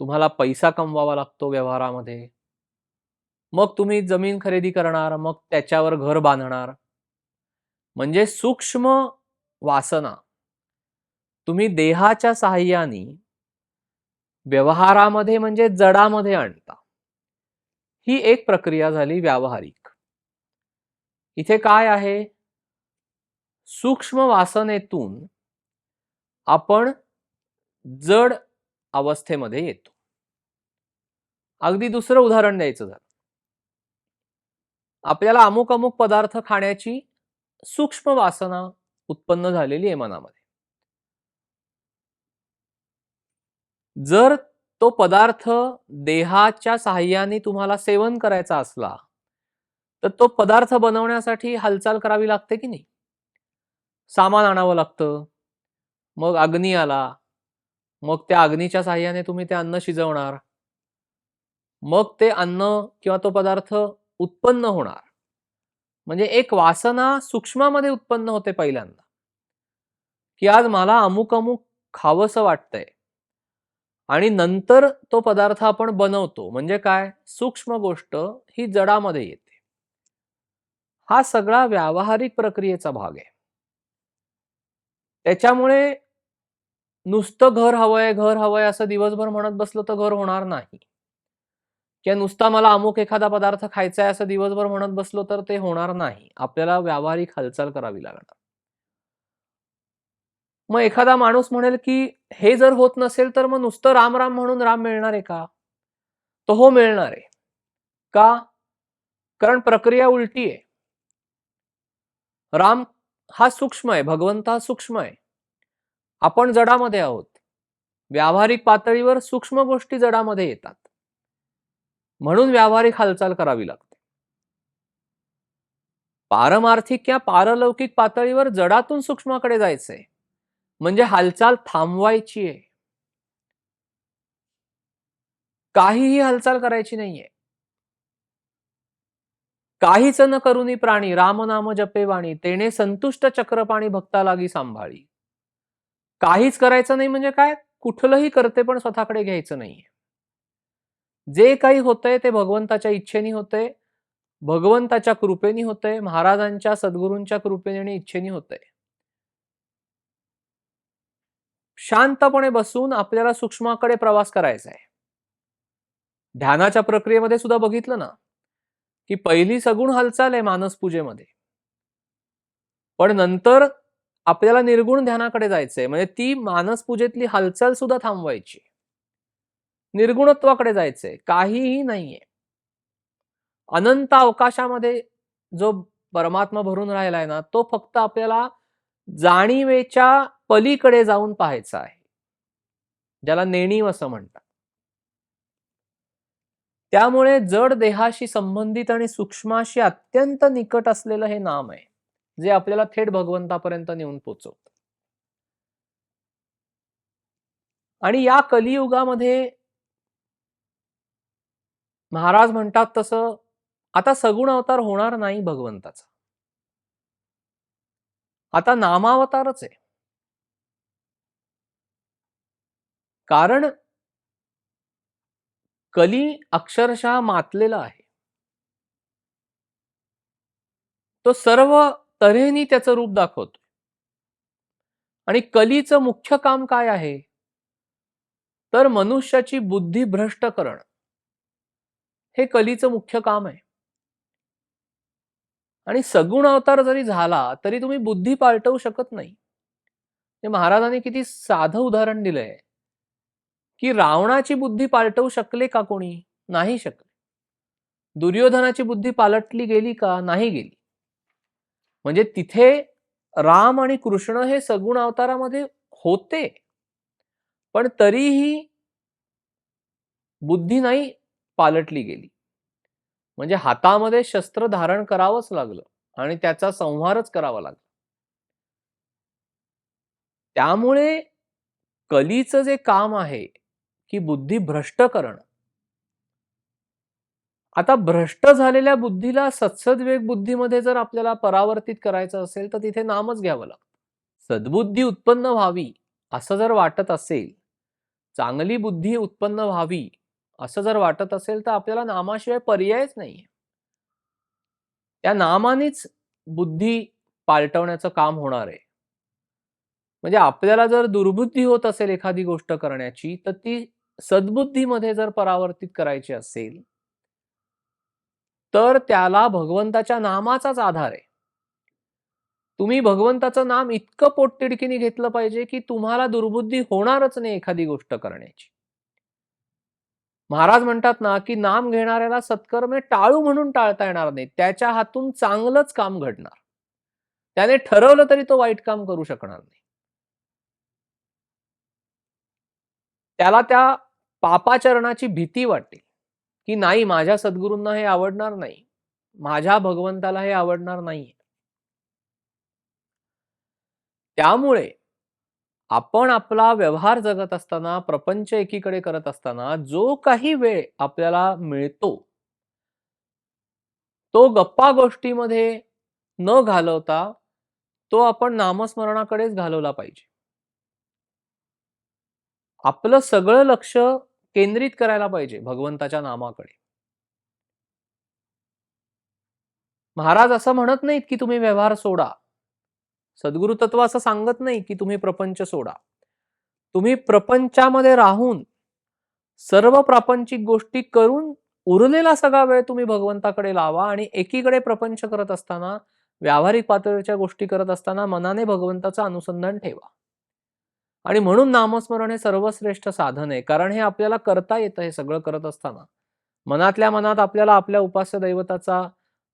तुम्हाला पैसा कमवावा लागतो व्यवहारामध्ये. मग तुम्ही जमीन खरेदी करणार, मग त्याच्यावर घर बांधणार. म्हणजे सूक्ष्म वासना तुम्ही देहाच्या साहाय्याने व्यवहारामध्ये म्हणजे जडामध्ये आणता. ही एक प्रक्रिया झाली व्यावहारिक. इथे काय आहे? सूक्ष्म वासनेतून आपण जड अवस्थेमध्ये येतो. अगदी दुसरं उदाहरण द्यायचं झालं. आपल्याला अमुक पदार्थ खाण्याची सूक्ष्म वासना उत्पन्न झालेली आहे मनामध्ये. जर तो पदार्थ देहाच्या साहाय्याने तुम्हाला सेवन करायचा असला, तर तो पदार्थ बनवण्यासाठी हालचाल करावी लागते की नाही? सामान आणावं लागतं. मग अग्नी आला. मग त्या अग्नीच्या साहाय्याने तुम्ही ते अन्न शिजवणार. मग ते अन्न किंवा तो पदार्थ उत्पन्न होणार. म्हणजे एक वासना सूक्ष्मामध्ये उत्पन्न होते पहिल्यांदा, की आज मला अमुक खावंसं वाटतंय. आणि नंतर तो पदार्थ आपण बनवतो. म्हणजे काय? सूक्ष्म गोष्ट ही जडामध्ये येते. हा सगळा व्यावहारिक प्रक्रियेचा भाग आहे. त्याच्यामुळे नुसतं घर हवंय असं दिवसभर म्हणत बसलं तर घर होणार नाही. किंवा नुसता मला अमुक एखादा पदार्थ खायचा आहे असं दिवसभर म्हणत बसलो तर ते होणार नाही. आपल्याला व्यावहारिक हालचाल करावी लागणार. मग एखादा माणूस म्हणेल, की हे जर होत नसेल, तर मग नुसतं राम, राम म्हणून राम मिळणार आहे का? तर हो मिळणार आहे. का? कारण प्रक्रिया उलटी आहे. राम हा सूक्ष्म आहे, भगवंत हा सूक्ष्म आहे. आपण जडामध्ये आहोत. व्यावहारिक पातळीवर सूक्ष्म गोष्टी जडामध्ये येतात. म्हणून व्यावहारिक हालचाल करावी लागते. पारमार्थिक किंवा पारलौकिक पातळीवर जडातून सूक्ष्माकडे जायचंय. म्हणजे हालचाल थांबवायची आहे. काहीही हालचाल करायची नाहीये. काहीच न करुनी प्राणी राम नाम जपे वाणी तेने संतुष्ट चक्रपाणी भक्ता लागी सांभाळी. काहीच करायचं नाही म्हणजे काय? कुठलंही करते पण स्वतःकडे घ्यायचं नाहीये. जे काही होतंय ते भगवंताच्या इच्छेने होतंय. भगवंताच्या कृपेने होतंय. महाराजांच्या सद्गुरूंच्या कृपेने आणि इच्छेने होतंय. शांतपणे बसून आपल्याला सूक्ष्माकडे प्रवास करायचा आहे. ध्यानाच्या प्रक्रियेमध्ये सुद्धा बघितलं ना, की पहिली सगुण हालचाल आहे मानस पूजेमध्ये. पण नंतर आपल्याला निर्गुण ध्यानाकडे जायचंय. म्हणजे ती मानस पूजेतली हालचाल सुद्धा थांबवायची. निर्गुणत्वाकडे जायचंय. काहीही नाहीये. अनंत अवकाशामध्ये जो परमात्मा भरून राहिलाय ना, तो फक्त आपल्याला जाणीवेच्या पलीकडे जाऊन पाहायचा आहे. ज्याला नेणीव असं म्हणतात. त्यामुळे जड देहाशी संबंधित आणि सूक्ष्माशी अत्यंत निकट असलेलं हे नाम आहे, जे आपल्याला थेट भगवंतापर्यंत नेऊन पोहोचवतं. आणि या कलियुगामध्ये महाराज म्हणतात तसं आता सगुण अवतार होणार नाही भगवंताचा. आता नामावतारच आहे. कारण कली अक्षरशः मातलेला आहे. तो सर्व तऱ्हेने त्याचं रूप दाखवतो. आणि कलीचं मुख्य काम काय आहे? तर मनुष्याची बुद्धी भ्रष्ट करणं. हे कलीचं मुख्य काम आहे. आणि सगुण अवतार जरी झाला तरी तुम्ही बुद्धी पालटवू शकत नाही. हे महाराजांनी किती साधं उदाहरण दिलंय, की रावणाची बुद्धी पालटवू शकले का कोणी? नाही शकले. दुर्योधनाची बुद्धी पालटली गेली का? नाही गेली. म्हणजे तिथे राम आणि कृष्ण हे सगुण अवतारामध्ये होते. पण तरीही बुद्धी नाही पालटली गेली. म्हणजे हातामध्ये शस्त्र धारण करावंच लागलं आणि त्याचा संहारच करावा लागला. त्यामुळे कलीचं जे काम आहे, की बुद्धी भ्रष्ट करणं. आता भ्रष्ट झालेल्या बुद्धीला सत्सद्विवेक बुद्धीमध्ये जर आपल्याला परावर्तित करायचं असेल, तर तिथे नामच घ्यावं लागतं. सद्बुद्धी उत्पन्न व्हावी असं जर वाटत असेल, चांगली बुद्धी उत्पन्न व्हावी असं जर वाटत असेल, तर आपल्याला नामाशिवाय पर्यायच नाहीये. त्या नामानेच बुद्धी पालटवण्याचं काम होणार आहे. म्हणजे आपल्याला जर दुर्बुद्धी होत असेल एखादी गोष्ट करण्याची, तर ती सद्बुद्धीमध्ये जर परावर्तित करायची असेल, तर त्याला भगवंताच्या नामाचाच आधार आहे. तुम्ही भगवंताचं नाम इतकं पोटतिडकीने घेतलं पाहिजे, की तुम्हाला दुर्बुद्धी होणारच नाही एखादी गोष्ट करण्याची. महाराज म्हणतात ना, की नाम घेणाऱ्याला सत्कर्मे टाळू म्हणून टाळता येणार नाही. त्याच्या हातून चांगलंच काम घडणार. त्याने ठरवलं तरी तो वाईट काम करू शकणार नाही. त्याला त्या पापाचरणाची भीती वाटते, की नाही माझ्या सद्गुरूंना हे आवडणार नाही. माझ्या भगवंताला हे आवडणार नाही. त्यामुळे आपण आपला व्यवहार जगत असताना, प्रपंच एकीकडे करत असताना जो काही वेळ आपल्याला मिळतो, तो गप्पा गोष्टीमध्ये न घालवता तो आपण नामस्मरणाकडेच घालवला पाहिजे. आपलं सगळं लक्ष केंद्रित करायला पाहिजे भगवंताच्या नामाकडे. महाराज असं म्हणत नाहीत, की तुम्ही व्यवहार सोडा. सद्गुरु तत्व असं सांगत नाही, की तुम्ही प्रपंच सोडा. तुम्ही प्रपंचामध्ये राहून सर्व प्रापंचिक गोष्टी करून उरलेला सगळा वेळ तुम्ही भगवंताकडे लावा आणि एकीकडे प्रपंच करत असताना, व्यावहारिक पातळीच्या गोष्टी करत असताना मनाने भगवंताचं अनुसंधान ठेवा. आणि म्हणून नामस्मरण हे सर्वश्रेष्ठ साधन आहे. कारण हे आपल्याला करता येतं हे सगळं करत असताना. मनातल्या मनात आपल्याला आपल्या उपास्य दैवताचा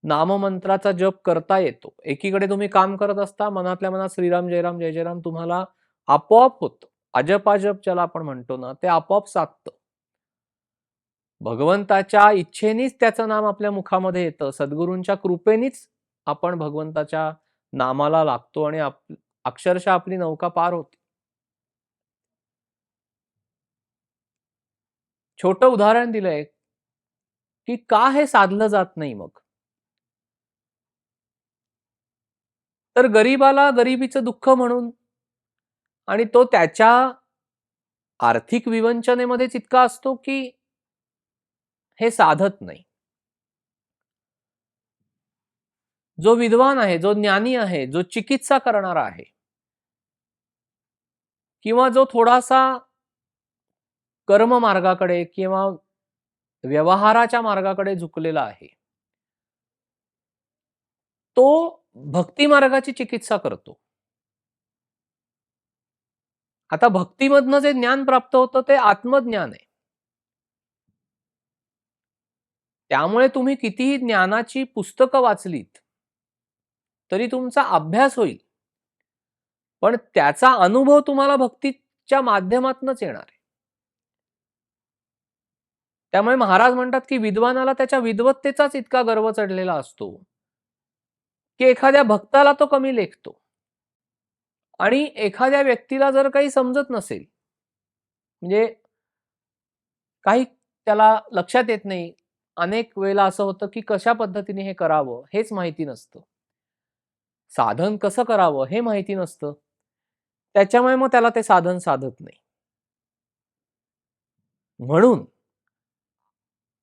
नाममंत्राचा जप करता येतो. एकीकडे तुम्ही काम करत असता, मनातल्या मनात श्रीराम, जयराम, जय जयराम तुम्हाला आपोआप होतं. अजपाजप ज्याला आपण म्हणतो ना, ते आपोआप साधतं. भगवंताच्या इच्छेनेच त्याचं नाम आपल्या मुखामध्ये येतं. सद्गुरूंच्या कृपेनेच आपण भगवंताच्या नामाला लागतो आणि अक्षरशः आपली नौका पार होते. छोटं उदाहरण दिलंय, की का हे साधलं जात नाही मग? तर गरीबाला गरिबीचं दुःख म्हणून आणि तो त्याच्या आर्थिक विवंचनेमध्येच इतका असतो, की हे साधत नाही. जो विद्वान आहे, जो ज्ञानी आहे, जो चिकित्सा करणारा आहे किंवा जो थोडासा कर्म मार्गाकडे किंवा व्यवहाराच्या मार्गाकडे झुकलेला आहे. तो भक्ती मार्गाची चिकित्सा करतो. आता भक्तीमधनं जे ज्ञान प्राप्त होतं ते आत्मज्ञान आहे. त्यामुळे तुम्ही कितीही ज्ञानाची पुस्तकं वाचलीत, तरी तुमचा अभ्यास होईल. पण त्याचा अनुभव तुम्हाला भक्तीच्या माध्यमातूनच येणार आहे. त्यामुळे महाराज म्हणतात, की विद्वानाला त्याच्या विद्वत्तेचाच इतका गर्व चढलेला असतो, की एखाद्या भक्ताला तो कमी लेखतो. आणि एखाद्या व्यक्तीला जर काही समजत नसेल, म्हणजे काही त्याला लक्षात येत नाही. अनेक वेळेला असं होतं, की कशा पद्धतीने हे करावं हेच माहिती नसतं. साधन कसं करावं हे माहिती नसतं. त्याच्यामुळे मग त्याला ते साधन साधत नाही. म्हणून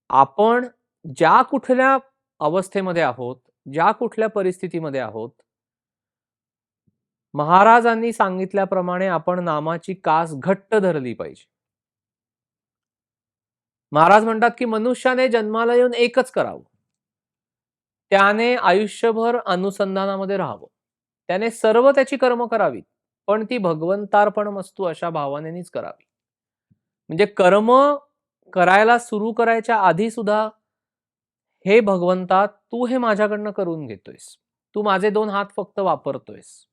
आपण ज्या कुठल्या अवस्थेमध्ये आहोत, ज्या कुठल्या परिस्थितीमध्ये आहोत, महाराजांनी सांगितल्याप्रमाणे आपण नामाची कास घट्ट धरली पाहिजे. महाराज म्हणतात, की मनुष्याने जन्माला येऊन एकच करावं. त्याने आयुष्यभर अनुसंधानामध्ये राहावं. त्याने सर्व त्याची कर्म करावीत, पण ती भगवंतार्पणमस्तु अशा भावनेनेच करावी. म्हणजे कर्म करायला सुरू करायच्या आधी सुद्धा हे भगवंता तू हे माझ्याकडनं करून घेतोयस. तू माझे 2 हात फक्त वापरतोयस.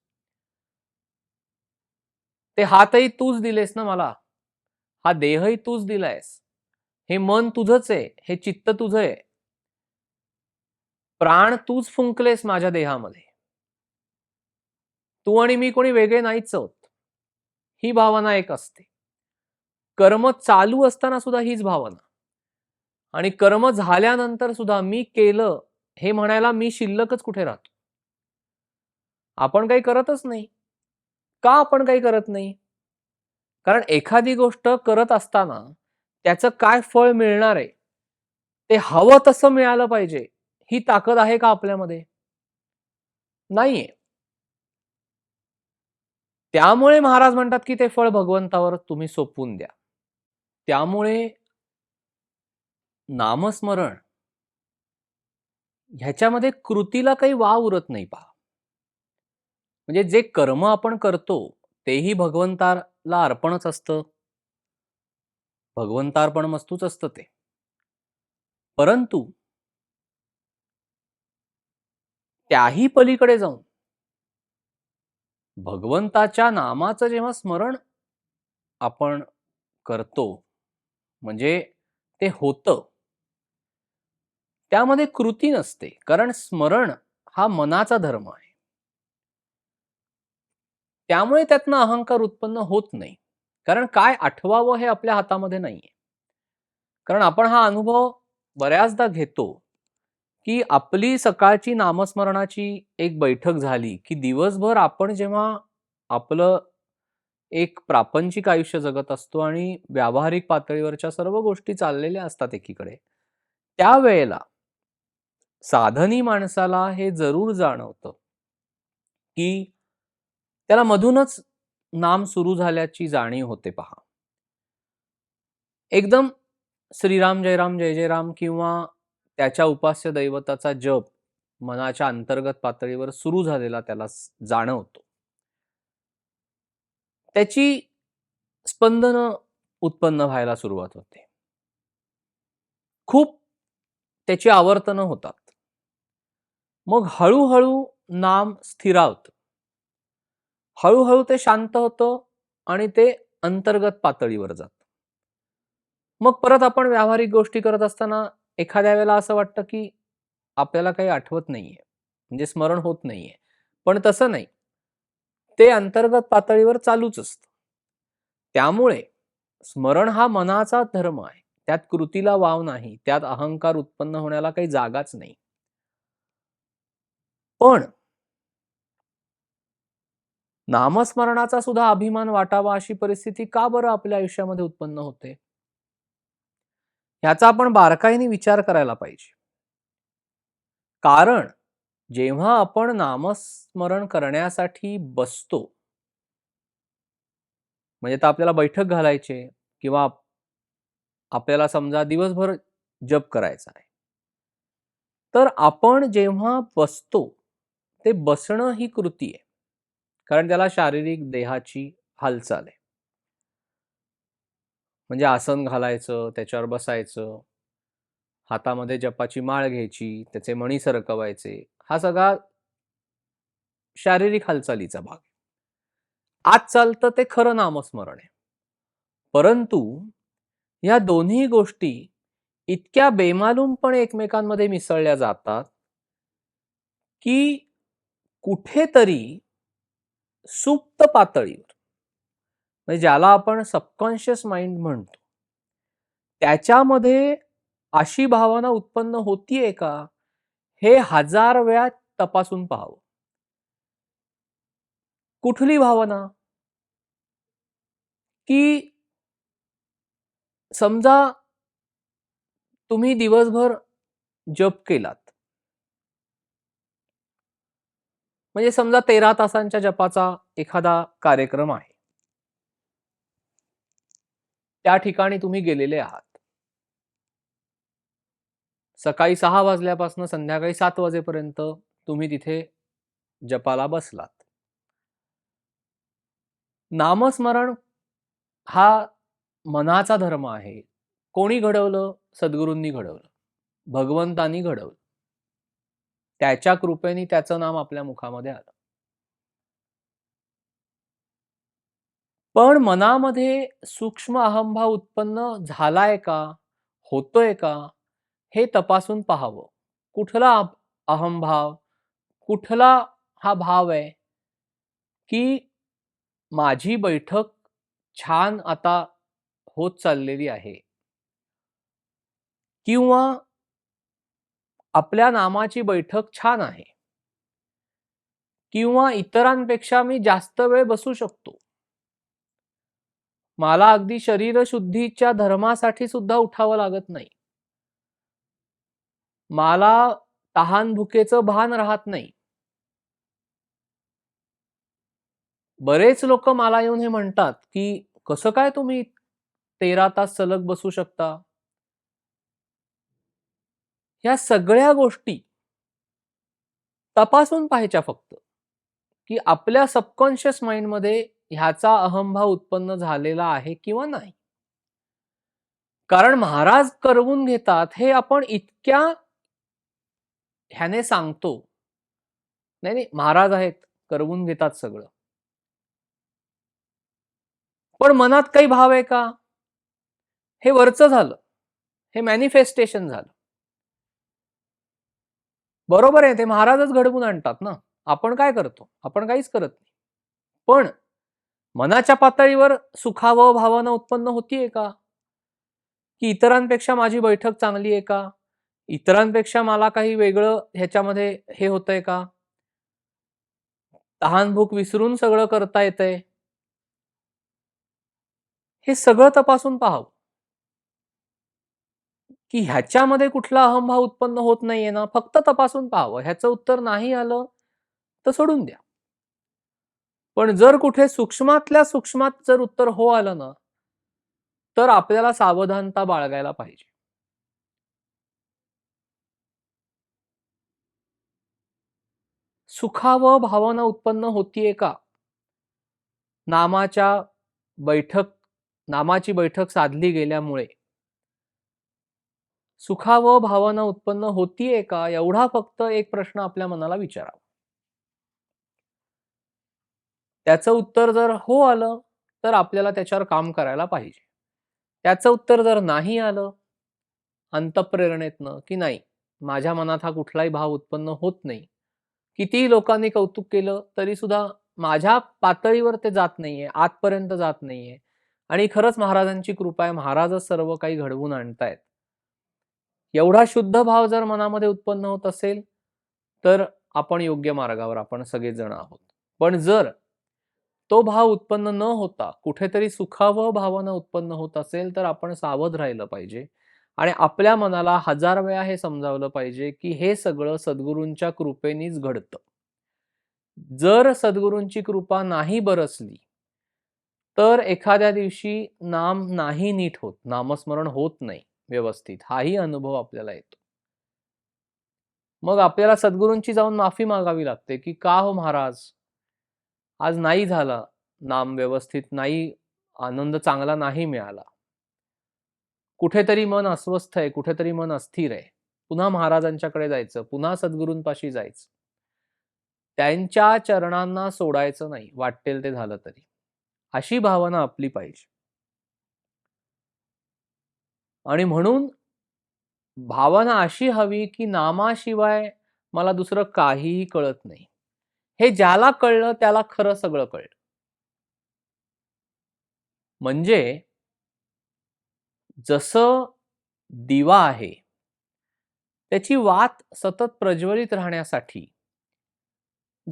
ते हातही तूच दिलेस ना मला. हा देहही तूच दिलायस. हे मन तुझंच आहे. हे चित्त तुझं आहे. प्राण तूच फुंकलेस माझ्या देहामध्ये. तू आणि मी कोणी वेगळे नाहीच आहोत. ही भावना एक असते. कर्म चालू असताना सुद्धा हीच भावना. आणि कर्म झाल्यानंतर सुद्धा मी केलं हे म्हणायला मी शिल्लकच कुठे राहतो. आपण काही करतच नाही. का आपण काही करत नाही? कारण एखादी गोष्ट करत असताना त्याचं काय फळ मिळणार आहे, ते हवं तसं मिळालं पाहिजे, ही ताकद आहे का आपल्यामध्ये? नाहीये. त्यामुळे महाराज म्हणतात, की ते फळ भगवंतावर तुम्ही सोपवून द्या. त्यामुळे नामस्मरण ह्याच्यामध्ये कृतीला काही वाव उरत नाही पहा. म्हणजे जे कर्म आपण करतो, तेही भगवंताला अर्पणच असतं. भगवंतार्पणमस्तूच असतं ते. परंतु त्याही पलीकडे जाऊन भगवंताच्या नामाचं जेव्हा स्मरण आपण करतो, म्हणजे ते होतं. त्यामध्ये कृती नसते. कारण स्मरण हा मनाचा धर्म आहे. त्यामुळे त्यातनं अहंकार उत्पन्न होत नाही. कारण काय आठवावं हे आपल्या हातामध्ये नाहीये. कारण आपण हा अनुभव बऱ्याचदा घेतो, की आपली सकाळची नामस्मरणाची एक बैठक झाली, की दिवसभर आपण जेव्हा आपलं एक प्रापंचिक आयुष्य जगत असतो आणि व्यावहारिक पातळीवरच्या सर्व गोष्टी चाललेल्या असतात एकीकडे. त्यावेळेला साधनी माणसाला हे जरूर जाणवतं, की त्याला मधूनच नाम सुरू झाल्याची जाणीव होते पहा. एकदम श्रीराम, जयराम, जय जयराम किंवा त्याच्या उपास्य दैवताचा जप मनाच्या अंतर्गत पातळीवर सुरू झालेला त्याला जाणवतो. त्याची स्पंदन उत्पन्न व्हायला सुरुवात होते. खूप त्याची आवर्तनं होतात. मग हळू-हळू नाम स्थिरावतं. हळू-हळू ते शांत होतं आणि ते अंतर्गत पातळीवर जातं. मग परत आपण व्यावहारिक गोष्टी करत असताना एखाद्या वेळेला असं वाटतं, की आपल्याला काही आठवत नाहीये. म्हणजे स्मरण होत नाहीये. पण तसं नाही. ते अंतर्गत पातळीवर चालूच असतं. त्यामुळे स्मरण हा मनाचा धर्म आहे. त्यात कृतीला वाव नाही. त्यात अहंकार उत्पन्न होण्याला काही जागाच नाही. पण नामस्मरणाचा सुद्धा अभिमान वाटावा अशी परिस्थिती का बरं आपल्या आयुष्यामध्ये उत्पन्न होते? ह्याचा आपण बारकाईने विचार करायला पाहिजे. कारण जेव्हा आपण नामस्मरण करण्यासाठी बसतो, म्हणजे तर आपल्याला बैठक घालायची आहे किंवा आपल्याला समजा दिवसभर जप करायचा आहे. तर आपण जेव्हा बसतो, ते बसणं ही कृती आहे. कारण त्याला शारीरिक देहाची हालचाल आहे. म्हणजे आसन घालायचं, त्याच्यावर बसायचं, हातामध्ये जपाची माळ घ्यायची, त्याचे मणी सरकवायचे, हा सगळा शारीरिक हालचालीचा भाग. आज चालतं ते खरं नामस्मरण आहे. परंतु या दोन्ही गोष्टी इतक्या बेमालूमपणे एकमेकांमध्ये मिसळल्या जातात, की कुठेतरी सुप्त पातळीवर म्हणजे ज्याला आपण सबकॉन्शियस माइंड म्हणतो, त्याच्यामध्ये अशी भावना उत्पन्न होतीये का? हे हजार वेळा तपासून पाहावं. कुठली भावना? की समजा तुम्ही दिवसभर जप केलात. म्हणजे समजा 13 तासांच्या जपाचा एखादा कार्यक्रम आहे. त्या ठिकाणी तुम्ही गेलेले आहात. सकाळी 6 वाजल्यापासून संध्याकाळी 7 वाजेपर्यंत तुम्ही तिथे जपाला बसलात. नामस्मरण हा मनाचा धर्म आहे. कोणी घडवलं? सद्गुरूंनी घडवलं. भगवंतानी घडवलं. त्याच्या कृपेने त्याचं नाम आपल्या मुखामध्ये आलं. पण मनामध्ये सूक्ष्म अहंभाव उत्पन्न झालाय का? होतोय का? हे तपासून पाहावं. कुठला अहंभाव? कुठला हा भाव आहे, की माझी बैठक छान आता होत चाललेली आहे किंवा आपल्या नामाची बैठक छान आहे किंवा इतरांपेक्षा मी जास्त वेळ बसू शकतो. मला अगदी शरीरशुद्धीच्या धर्मासाठी सुद्धा उठावं लागत नाही. मला तहान-भुकेचं भान राहत नाही. बरेच लोकं मला येऊन हे म्हणतात, की "कसं काय तुम्ही 13 तास सलग बसू शकता?" ह्या सगळ्या गोष्टी तपासून पाहायच्या फक्त, की आपल्या सबकॉन्शियस माइंडमध्ये ह्याचा अहंभाव उत्पन्न झालेला आहे किंवा नाही. कारण महाराज करवून घेतात हे आपण इतक्या ह्याने सांगतो. नाही, नाही महाराज आहेत, करवून घेतात सगळं. पण मनात काही भाव आहे का? हे वरचं झालं. हे मॅनिफेस्टेशन झालं. बरोबर आहे ते महाराजच घडवून आणतात ना. आपण काय करतो? आपण काहीच करत नाही. पण मनाच्या पातळीवर सुखावह भावना उत्पन्न होतीये का? की इतरांपेक्षा माझी बैठक चांगली आहे का? इतरांपेक्षा मला काही वेगळं ह्याच्यामध्ये हे होतंय का? तहान-भूक विसरून सगळं करता येतंय. हे सगळं तपासून पाहावं, की ह्याच्यामध्ये कुठला अहंभाव उत्पन्न होत नाहीये ना, फक्त तपासून पाहावं. ह्याचं उत्तर नाही आलं, तर सोडून द्या. पण जर कुठे सूक्ष्मातल्या सूक्ष्मात जर उत्तर हो आलं ना, तर आपल्याला सावधानता बाळगायला पाहिजे. सुखावह भावना उत्पन्न होतीये का? नामाच्या बैठक नामाची बैठक साधली गेल्यामुळे सुखावह भावना उत्पन्न होतीये का? एवढा फक्त एक प्रश्न आपल्या मनाला विचारावा. त्याचं उत्तर जर हो आलं, तर आपल्याला त्याच्यावर काम करायला पाहिजे. त्याचं उत्तर जर नाही आलं, अंतःप्रेरणेतनं, की नाही, माझ्या मनात हा कुठलाही भाव उत्पन्न होत नाही. कितीही लोकांनी कौतुक केलं, तरी सुद्धा माझ्या पातळीवर ते जात नाहीये, आतपर्यंत जात नाहीये आणि खरंच महाराजांची कृपा आहे, महाराजच सर्व काही घडवून आणतायत. एवढा शुद्ध भाव जर मनामध्ये उत्पन्न होत असेल, तर आपण योग्य मार्गावर आपण सगळेजण आहोत. पण जर तो भाव उत्पन्न न होता कुठेतरी सुखावह भावना उत्पन्न होत असेल, तर आपण सावध राहिलं पाहिजे आणि आपल्या मनाला हजार वेळा हे समजावलं पाहिजे, की हे सगळं सद्गुरूंच्या कृपेनीच घडतं. जर सद्गुरूंची कृपा नाही बरसली, तर एखाद्या दिवशी नाम नाही नीट होत, नामस्मरण होत नाही व्यवस्थित, हाही अनुभव आपल्याला येतो. मग आपल्याला सद्गुरूंची जाऊन माफी मागावी लागते, की "का हो महाराज, आज नाही झाला नाम व्यवस्थित, नाही आनंद चांगला नाही मिळाला. कुठेतरी मन अस्वस्थ आहे, कुठेतरी मन अस्थिर आहे." पुन्हा महाराजांच्याकडे जायचं, पुन्हा सद्गुरूंपाशी जायचं. त्यांच्या चरणांना सोडायचं नाही, वाट्टेल ते झालं तरी. अशी भावना आपली पाहिजे. आणि म्हणून भावना अशी हवी, की नामाशिवाय मला दुसरं काहीही कळत नाही. हे ज्याला कळलं त्याला खरं सगळं कळलं. म्हणजे जसं दिवा आहे, त्याची वात सतत प्रज्वलित राहण्यासाठी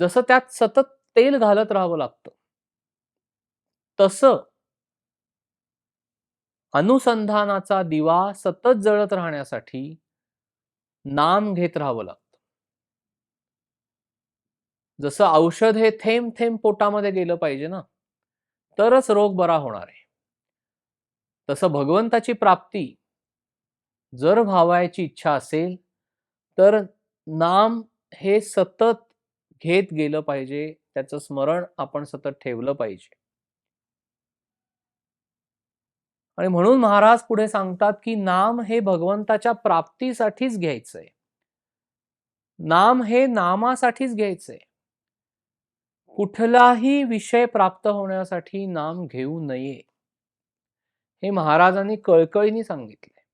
जसं त्यात सतत तेल घालत राहावं लागतं. तसं अनुसंधानाचा दिवा सतत जळत राहण्यासाठी नाम घेत राहावं लागतं. जसं औषध हे थेंब-थेंब पोटामध्ये गेलं पाहिजे ना, तरच रोग बरा होणार आहे. तसं भगवंताची प्राप्ती जर व्हावयाची इच्छा असेल, तर नाम हे सतत घेत गेलं पाहिजे. त्याचं स्मरण आपण सतत ठेवलं पाहिजे. आणि म्हणून महाराज पुढे सांगतात, की नाम हे भगवंताच्या प्राप्तीसाठीच घ्यायचंय. नाम हे नामासाठीच घ्यायचंय. कुठलाही विषय प्राप्त होण्यासाठी नाम घेऊ नये. हे महाराजांनी कळकळीने सांगितले.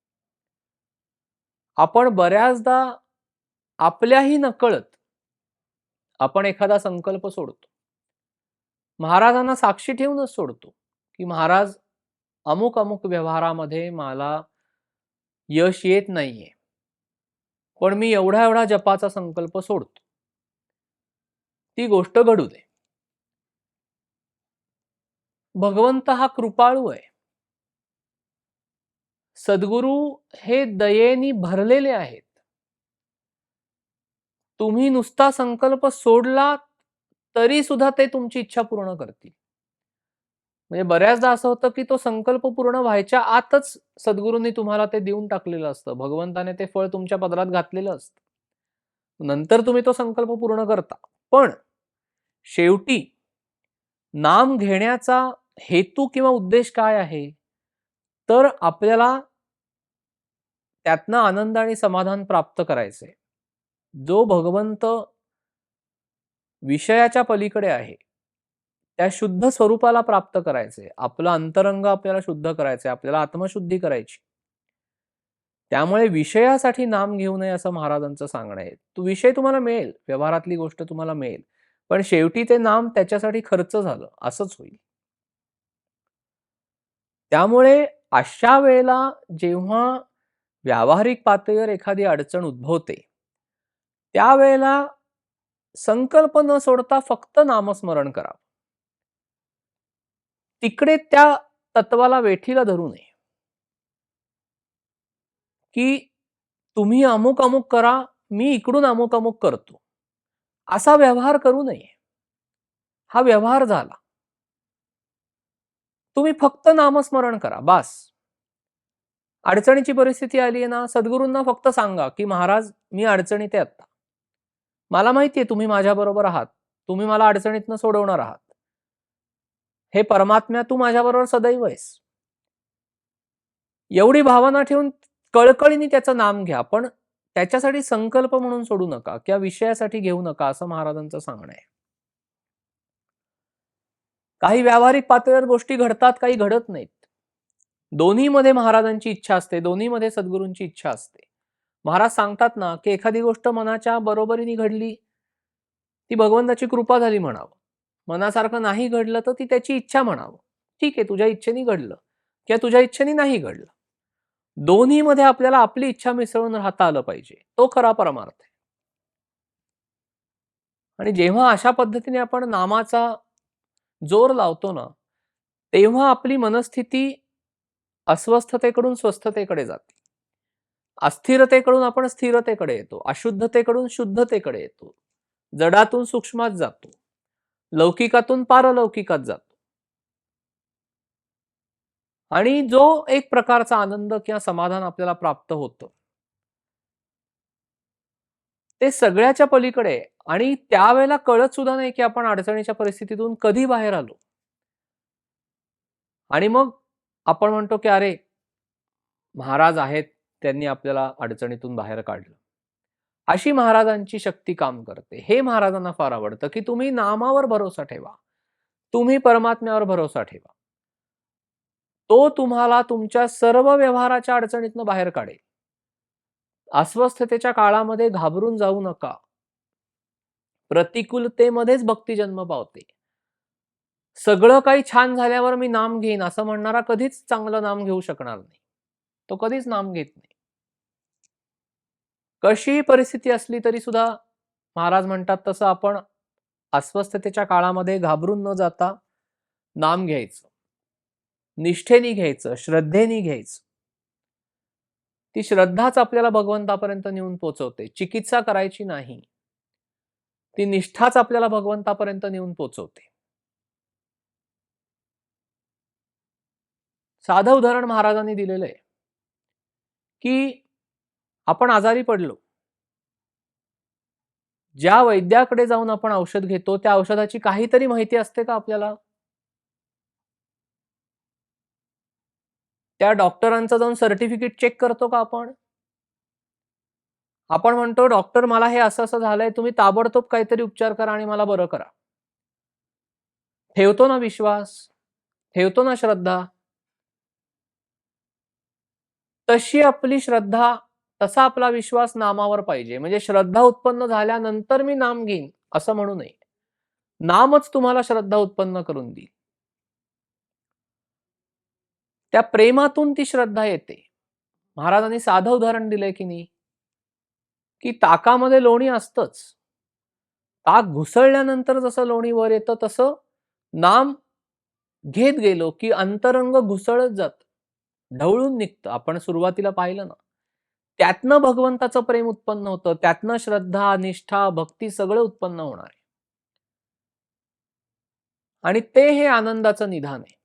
आपण बऱ्याचदा आपल्याही नकळत आपण एखादा संकल्प सोडतो. महाराजांना साक्षी ठेवूनच सोडतो, की महाराज अमुक-अमुक व्यवहारामध्ये मला यश येत नाहीये. पण मी एवढा-एवढा जपाचा संकल्प सोडतो. ती गोष्ट घडू दे. भगवंत हा कृपाळू आहे. सद्गुरू हे दयेनी भरलेले आहेत. तुम्ही नुसता संकल्प सोडला, तरी सुद्धा ते तुमची इच्छा पूर्ण करतील. म्हणजे बऱ्याचदा असं होतं, की तो संकल्प पूर्ण व्हायच्या आतच सद्गुरूंनी तुम्हाला ते देऊन टाकलेलं असतं. भगवंताने ते फळ तुमच्या पदरात घातलेलं असतं. नंतर तुम्ही तो संकल्प पूर्ण करता. पण शेवटी नाम घेण्याचा हेतू किंवा उद्देश काय आहे? तर आपल्याला त्यातनं आनंद आणि समाधान प्राप्त करायचंय. जो भगवंत विषयाच्या पलीकडे आहे, त्या शुद्ध स्वरूपाला प्राप्त करायचंय. आपलं अंतरंग आपल्याला शुद्ध करायचंय. आपल्याला आत्मशुद्धी करायची. त्यामुळे विषयासाठी नाम घेऊ नये असं महाराजांचं सांगणं आहे. तो विषय तुम्हाला मिळेल, व्यवहारातली गोष्ट तुम्हाला मिळेल. पण शेवटी ते नाम त्याच्यासाठी खर्च झालं, असंच होईल. त्यामुळे अशा वेळेला जेव्हा व्यावहारिक पातळीवर एखादी अडचण उद्भवते, त्यावेळेला संकल्प न सोडता फक्त नामस्मरण करा. तिकडे त्या तत्वाला वेठीला धरू नये, की तुम्ही अमुक-अमुक करा, मी इकडून अमुक-अमुक करतो. असा व्यवहार करू नये. हा व्यवहार झाला. तुम्ही फक्त नामस्मरण करा, बास. अडचणीची परिस्थिती आली आहे ना, सद्गुरूंना फक्त सांगा, की "महाराज, मी अडचणीत आहे आता. मला माहिती आहे तुम्ही माझ्याबरोबर आहात. तुम्ही मला अडचणीतनं सोडवणार आहात. हे परमात्म्या तू माझ्याबरोबर सदैव आहेस. एवढी भावना ठेवून कळकळीने त्याचं नाम घ्या, पण त्याच्यासाठी संकल्प म्हणून सोडू नका किंवा विषयासाठी घेऊ नका, असं महाराजांचं सांगणं आहे. काही व्यावहारिक पातळीवर गोष्टी घडतात, काही घडत नाहीत. दोन्हीमध्ये महाराजांची इच्छा असते, दोन्हीमध्ये सद्गुरूंची इच्छा असते. महाराज सांगतात ना, की एखादी गोष्ट मनाच्या बरोबरीने घडली, ती भगवंताची कृपा झाली म्हणावं. मनासारखं नाही घडलं, तर ती त्याची इच्छा म्हणावं. ठीक आहे, तुझ्या इच्छेने घडलं किंवा तुझ्या इच्छेने नाही घडलं. दोन्हीमध्ये आपल्याला आपली इच्छा मिसळून राहता आलं पाहिजे. तो खरा परमार्थ आहे. आणि जेव्हा अशा पद्धतीने आपण नामाचा जोर लावतो ना, तेव्हा आपली मनस्थिती अस्वस्थतेकडून स्वस्थतेकडे जाते. अस्थिरतेकडून आपण स्थिरतेकडे येतो. अशुद्धतेकडून शुद्धतेकडे येतो. जडातून सूक्ष्मात जातो. लौकिकातून पारलौकिकात जातो. आणि जो एक प्रकारचा आनंद किंवा समाधान आपल्याला प्राप्त होतं, ते सगळ्याच्या पलीकडे आहे. आणि त्यावेळेला कळत सुद्धा नाही, की आपण अडचणीच्या परिस्थितीतून कधी बाहेर आलो. आणि मग आपण म्हणतो, की अरे, महाराज आहेत, त्यांनी आपल्याला अडचणीतून बाहेर काढलं. अशी महाराजांची शक्ती काम करते. हे महाराजांना फार आवडतं, की तुम्ही नामावर भरोसा ठेवा. तुम्ही परमात्म्यावर भरोसा ठेवा. तो तुम्हाला तुमच्या सर्व व्यवहाराच्या अडचणीतनं बाहेर काढेल. अस्वस्थतेच्या काळामध्ये घाबरून जाऊ नका. प्रतिकूलतेमध्येच भक्ती जन्म पावते. सगळं काही छान झाल्यावर मी नाम घेईन असं म्हणणारा कधीच चांगलं नाम घेऊ शकणार नाही. तो कधीच नाम घेत नाही. कशीही परिस्थिती असली तरी सुद्धा महाराज म्हणतात तसं आपण अस्वस्थतेच्या काळामध्ये घाबरून न जाता नाम घ्यायचं. निष्ठेने घ्यायचं, श्रद्धेने घ्यायचं. ती श्रद्धाच आपल्याला भगवंतापर्यंत नेऊन पोहोचवते. चिकित्सा करायची नाही. ती निष्ठाच आपल्याला भगवंतापर्यंत नेऊन पोहोचवते. साधं उदाहरण महाराजांनी दिलेलं आहे, की आपण आजारी पडलो. ज्या वैद्याकडे जाऊन आपण औषध घेतो, त्या औषधाची काहीतरी माहिती असते का आपल्याला? त्या डॉक्टरांचं जाऊन सर्टिफिकेट चेक करतो का आपण? आपण म्हणतो, "डॉक्टर मला हे असं-असं झालंय, तुम्ही ताबडतोब काहीतरी उपचार करा आणि मला बरं करा." ठेवतो ना विश्वास? ठेवतो ना श्रद्धा? तशी आपली श्रद्धा, तसा आपला विश्वास नामावर पाहिजे. म्हणजे श्रद्धा उत्पन्न झाल्यानंतर मी नाम घेईन, असं म्हणू नये. नामच तुम्हाला श्रद्धा उत्पन्न करून देईल. त्या प्रेमातून ती श्रद्धा येते. महाराजांनी साधं उदाहरण दिलंय की नाही, की ताकामध्ये लोणी असतंच. ताक घुसळल्यानंतर जसं लोणी वर येतं, तसं नाम घेत गेलो, की अंतरंग घुसळत जातं. ढवळून निघतं. आपण सुरुवातीला पाहिलं ना. त्यातनं भगवंताचं प्रेम उत्पन्न होतं. त्यातनं श्रद्धा, निष्ठा, भक्ती सगळं उत्पन्न होणार आहे. आणि ते हे आनंदाचं निधान आहे.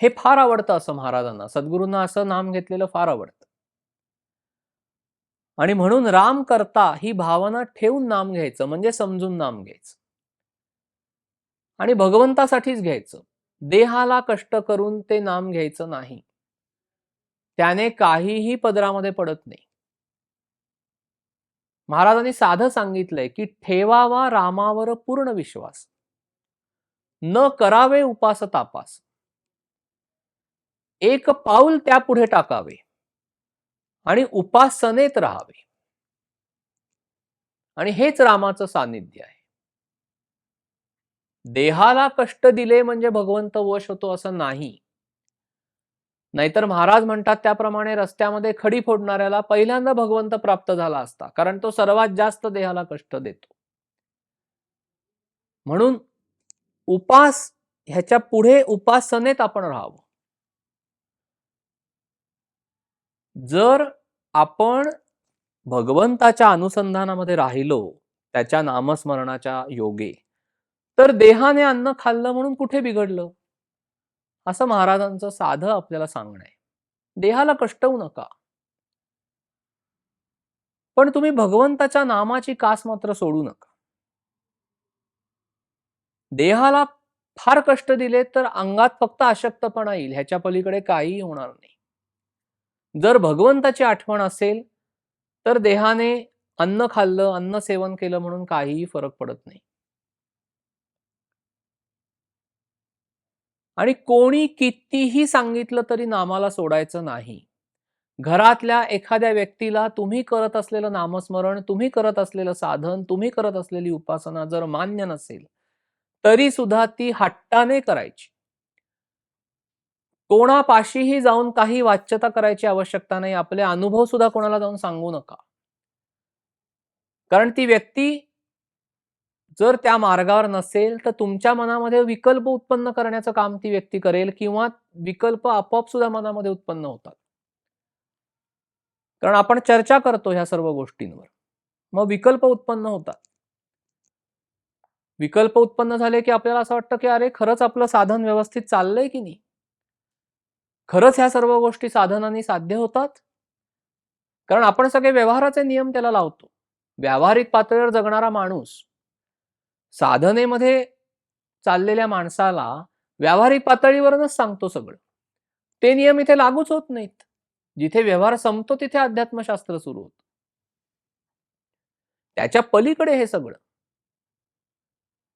हे फार आवडतं असं महाराजांना. सद्गुरूंना असं नाम घेतलेलं फार आवडतं. आणि म्हणून राम करता ही भावना ठेवून नाम घ्यायचं, म्हणजे समजून नाम घ्यायचं. आणि भगवंतासाठीच घ्यायचं. देहाला कष्ट करून ते नाम घ्यायचं नाही. त्याने काहीही पदरामध्ये पडत नाही. महाराजांनी साधं सांगितलंय, की ठेवावा रामावर पूर्ण विश्वास. न करावे उपास तापास. एक पाऊल त्यापुढे टाकावे आणि उपासनेत राहावे. आणि हेच रामाचं सानिध्य आहे. देहाला कष्ट दिले म्हणजे भगवंत वश होतो असं नाही. नाहीतर महाराज म्हणतात त्याप्रमाणे रस्त्यामध्ये खडी फोडणाऱ्याला पहिल्यांदा भगवंत प्राप्त झाला असता, कारण तो सर्वात जास्त देहाला कष्ट देतो. म्हणून उपास ह्याच्या पुढे उपासनेत आपण राहावं. जर आपण भगवंताच्या अनुसंधानामध्ये राहिलो, त्याच्या नामस्मरणाच्या योगे, तर देहाने अन्न खाल्लं म्हणून कुठे बिघडलं? असं महाराजांचं साधं आपल्याला सांगणं आहे. देहाला कष्ट होऊ नका. पण तुम्ही भगवंताच्या नामाची कास मात्र सोडू नका. देहाला फार कष्ट दिले तर अंगात फक्त अशक्तपणा येईल, ह्याच्या पलीकडे काहीही होणार नाही. जर भगवंताची आठवण असेल, तर देहाने अन्न खाल्लं, अन्न सेवन केलं म्हणून काहीही फरक पडत नाही. आणि कोणी कितीही सांगितलं तरी नामाला सोडायचं नाही. घरातल्या एखाद्या व्यक्तीला तुम्ही करत असलेलं नामस्मरण, तुम्ही करत असलेलं साधन, तुम्ही करत असलेली उपासना जर मान्य नसेल, तरी सुद्धा ती हट्टाने करायची. कोणापाशीही जाऊन काही वाच्यता करायची आवश्यकता नाही. आपले अनुभव सुद्धा कोणाला जाऊन सांगू नका. कारण ती व्यक्ती जर त्या मार्गावर नसेल, तर तुमच्या मनामध्ये विकल्प उत्पन्न करण्याचं काम ती व्यक्ती करेल किंवा विकल्प आपोआप सुद्धा मनामध्ये उत्पन्न होतात. कारण आपण चर्चा करतो ह्या सर्व गोष्टींवर. मग विकल्प उत्पन्न होतात. विकल्प उत्पन्न झाले, की आपल्याला असं वाटतं, की अरे खरंच आपलं साधन व्यवस्थित चाललंय की नाही? खरंच ह्या सर्व गोष्टी साधनांनी साध्य होतात? कारण आपण सगळे व्यवहाराचे नियम त्याला लावतो. व्यावहारिक पातळीवर जगणारा माणूस साधनेमध्ये चाललेल्या माणसाला व्यावहारिक पातळीवरूनच सांगतो सगळं. ते नियम इथे लागूच होत नाहीत. जिथे व्यवहार संपतो तिथे अध्यात्मशास्त्र सुरू होतं. त्याच्या पलीकडे हे सगळं.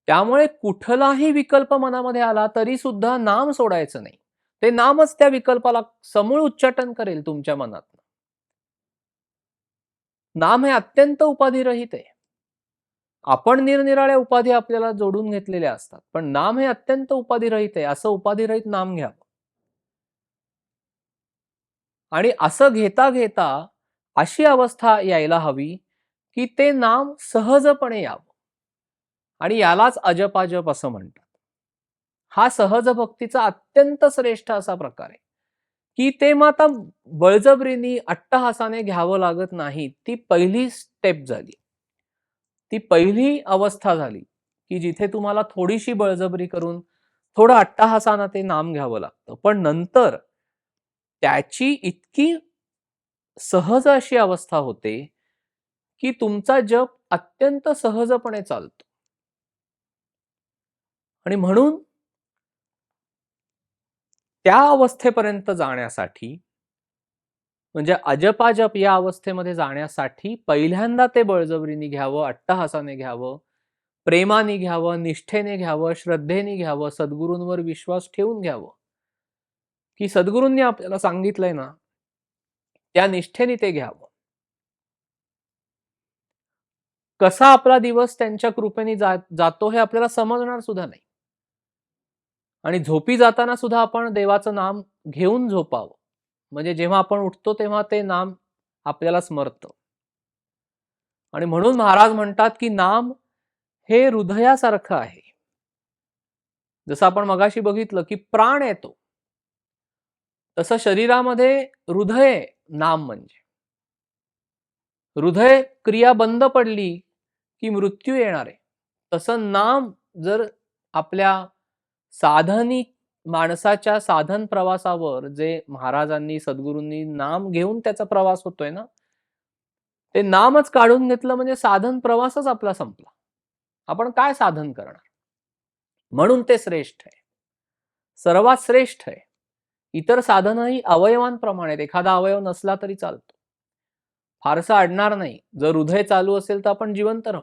त्यामुळे कुठलाही विकल्प मनामध्ये आला तरी सुद्धा नाम सोडायचं नाही. ते नामच त्या विकल्पाला समूळ उच्चाटन करेल तुमच्या मनातनं. नाम हे अत्यंत उपाधिरहित आहे. आपण निरनिराळ्या उपाधी आपल्याला जोडून घेतलेल्या असतात. पण नाम हे अत्यंत उपाधिरहित आहे. असं उपाधिरहित नाम घ्या. आणि असं घेता घेता अशी अवस्था यायला हवी, की ते नाम सहजपणे यावं. आणि यालाच अजपाजप असं म्हणतात. हा सहज भक्तीचा अत्यंत श्रेष्ठ असा प्रकार आहे, की ते मग आता बळजबरीने अट्टहासाने घ्यावं लागत नाही. ती पहिली स्टेप झाली. ती पहिली अवस्था झाली, की जिथे तुम्हाला थोडीशी बळजबरी करून थोडं अट्टहासाने ते नाम घ्यावं लागतं. पण नंतर त्याची इतकी सहज अशी अवस्था होते, की तुमचा जप अत्यंत सहजपणे चालतो. आणि म्हणून त्या अवस्थेपर्यंत जाण्यासाठी म्हणजे अजपाजप या अवस्थेमध्ये जाण्यासाठी पहिल्यांदा ते बळजबरीने घ्यावं, अट्टहासाने घ्यावं, प्रेमाने घ्यावं, निष्ठेने घ्यावं, श्रद्धेने घ्यावं, सद्गुरूंवर विश्वास ठेवून घ्यावं. की सद्गुरूंनी आपल्याला सांगितलंय ना, त्या निष्ठेने ते घ्यावं. कसा आपला दिवस त्यांच्या कृपेने जातो हे आपल्याला समजणार सुद्धा नाही. आणि झोपी जाताना सुद्धा आपण देवाचं नाम घेऊन झोपावं. म्हणजे जेव्हा आपण उठतो तेव्हा ते नाम आपल्याला स्मरतं. आणि म्हणून महाराज म्हणतात, की नाम हे हृदयासारखं आहे. जसं आपण मगाशी बघितलं, की प्राण येतो. तसं शरीरामध्ये हृदय नाम म्हणजे. हृदय क्रिया बंद पडली, की मृत्यू येणार आहे. तसं नाम जर आपल्या साधनी माणसाच्या साधन प्रवासावर जे महाराजांनी, सद्गुरूंनी नाम घेऊन त्याचा प्रवास होतोय ना, ते नामच काढून घेतलं म्हणजे साधन प्रवासच आपला संपला. आपण काय साधन करणार? म्हणून ते श्रेष्ठ आहे. सर्वात श्रेष्ठ आहे. इतर साधनही अवयवांप्रमाणे आहेत. एखादा अवयव नसला तरी चालतो. फारसं अडणार नाही. जर हृदय चालू असेल तर आपण जिवंत राहू.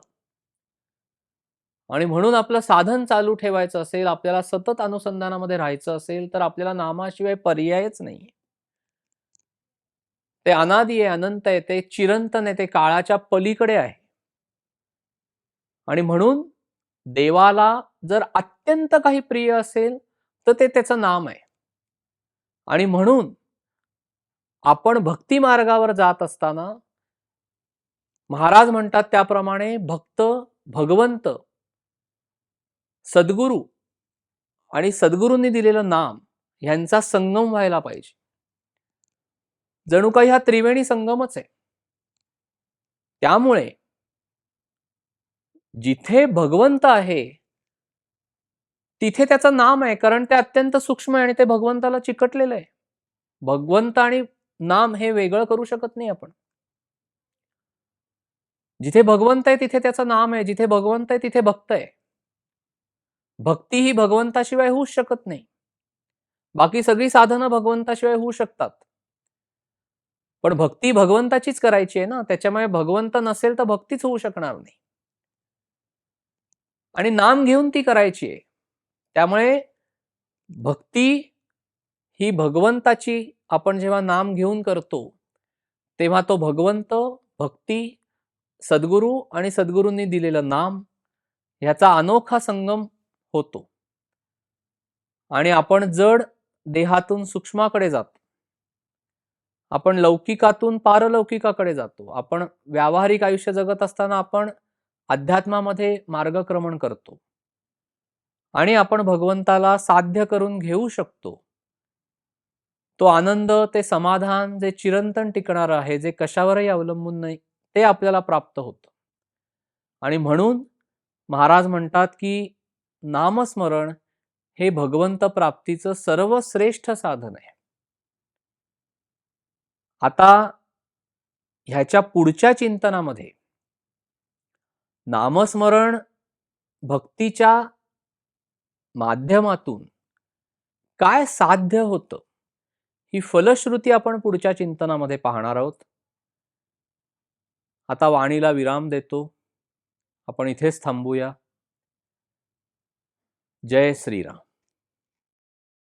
आणि म्हणून आपलं साधन चालू ठेवायचं असेल, आपल्याला सतत अनुसंधानामध्ये राहायचं असेल, तर आपल्याला नामाशिवाय पर्यायच नाहीये. ते अनादी आहे, अनंत आहे, ते चिरंतन आहे, ते काळाच्या पलीकडे आहे. आणि म्हणून देवाला जर अत्यंत काही प्रिय असेल, तर ते त्याचं नाम आहे. आणि म्हणून आपण भक्ती मार्गावर जात असताना महाराज म्हणतात त्याप्रमाणे भक्त, भगवंत, सद्गुरू आणि सद्गुरूंनी दिलेलं नाम ह्यांचा संगम व्हायला पाहिजे. जणू काही हा त्रिवेणी संगमच आहे. त्यामुळे जिथे भगवंत आहे तिथे त्याचं नाम आहे, कारण ते अत्यंत सूक्ष्म आहे आणि ते भगवंताला चिकटलेलं आहे. भगवंत आणि नाम हे वेगळं करू शकत नाही आपण. जिथे भगवंत आहे तिथे त्याचं नाम आहे, जिथे भगवंत आहे तिथे भक्त आहे. भक्ती ही भगवंताशिवाय होऊच शकत नाही. बाकी सगळी साधनं भगवंताशिवाय होऊ शकतात. पण भक्ती भगवंताचीच करायची आहे ना, त्याच्यामुळे भगवंत नसेल तर भक्तीच होऊ शकणार नाही. आणि नाम घेऊन ती करायची आहे. त्यामुळे भक्ती ही भगवंताची आपण जेव्हा नाम घेऊन करतो, तेव्हा तो भगवंत, भक्ती, सद्गुरू आणि सद्गुरूंनी दिलेलं नाम ह्याचा अनोखा संगम होतो. आणि आपण जड देहातून सूक्ष्माकडे जातो. आपण लौकिकातून पारलौकिकाकडे जातो. आपण व्यावहारिक आयुष्य जगत असताना आपण अध्यात्मामध्ये मार्गक्रमण करतो. आणि आपण भगवंताला साध्य करून घेऊ शकतो. तो आनंद, ते समाधान जे चिरंतन टिकणारं आहे, जे कशावरही अवलंबून नाही, ते आपल्याला प्राप्त होतं. आणि म्हणून महाराज म्हणतात, की नामस्मरण हे भगवंत प्राप्तीचं सर्वश्रेष्ठ साधन आहे. आता ह्याच्या पुढच्या चिंतनामध्ये नामस्मरण भक्तीच्या माध्यमातून काय साध्य होतं, ही फलश्रुती आपण पुढच्या चिंतनामध्ये पाहणार आहोत. आता वाणीला विराम देतो. आपण इथेच थांबूया. जय श्रीराम.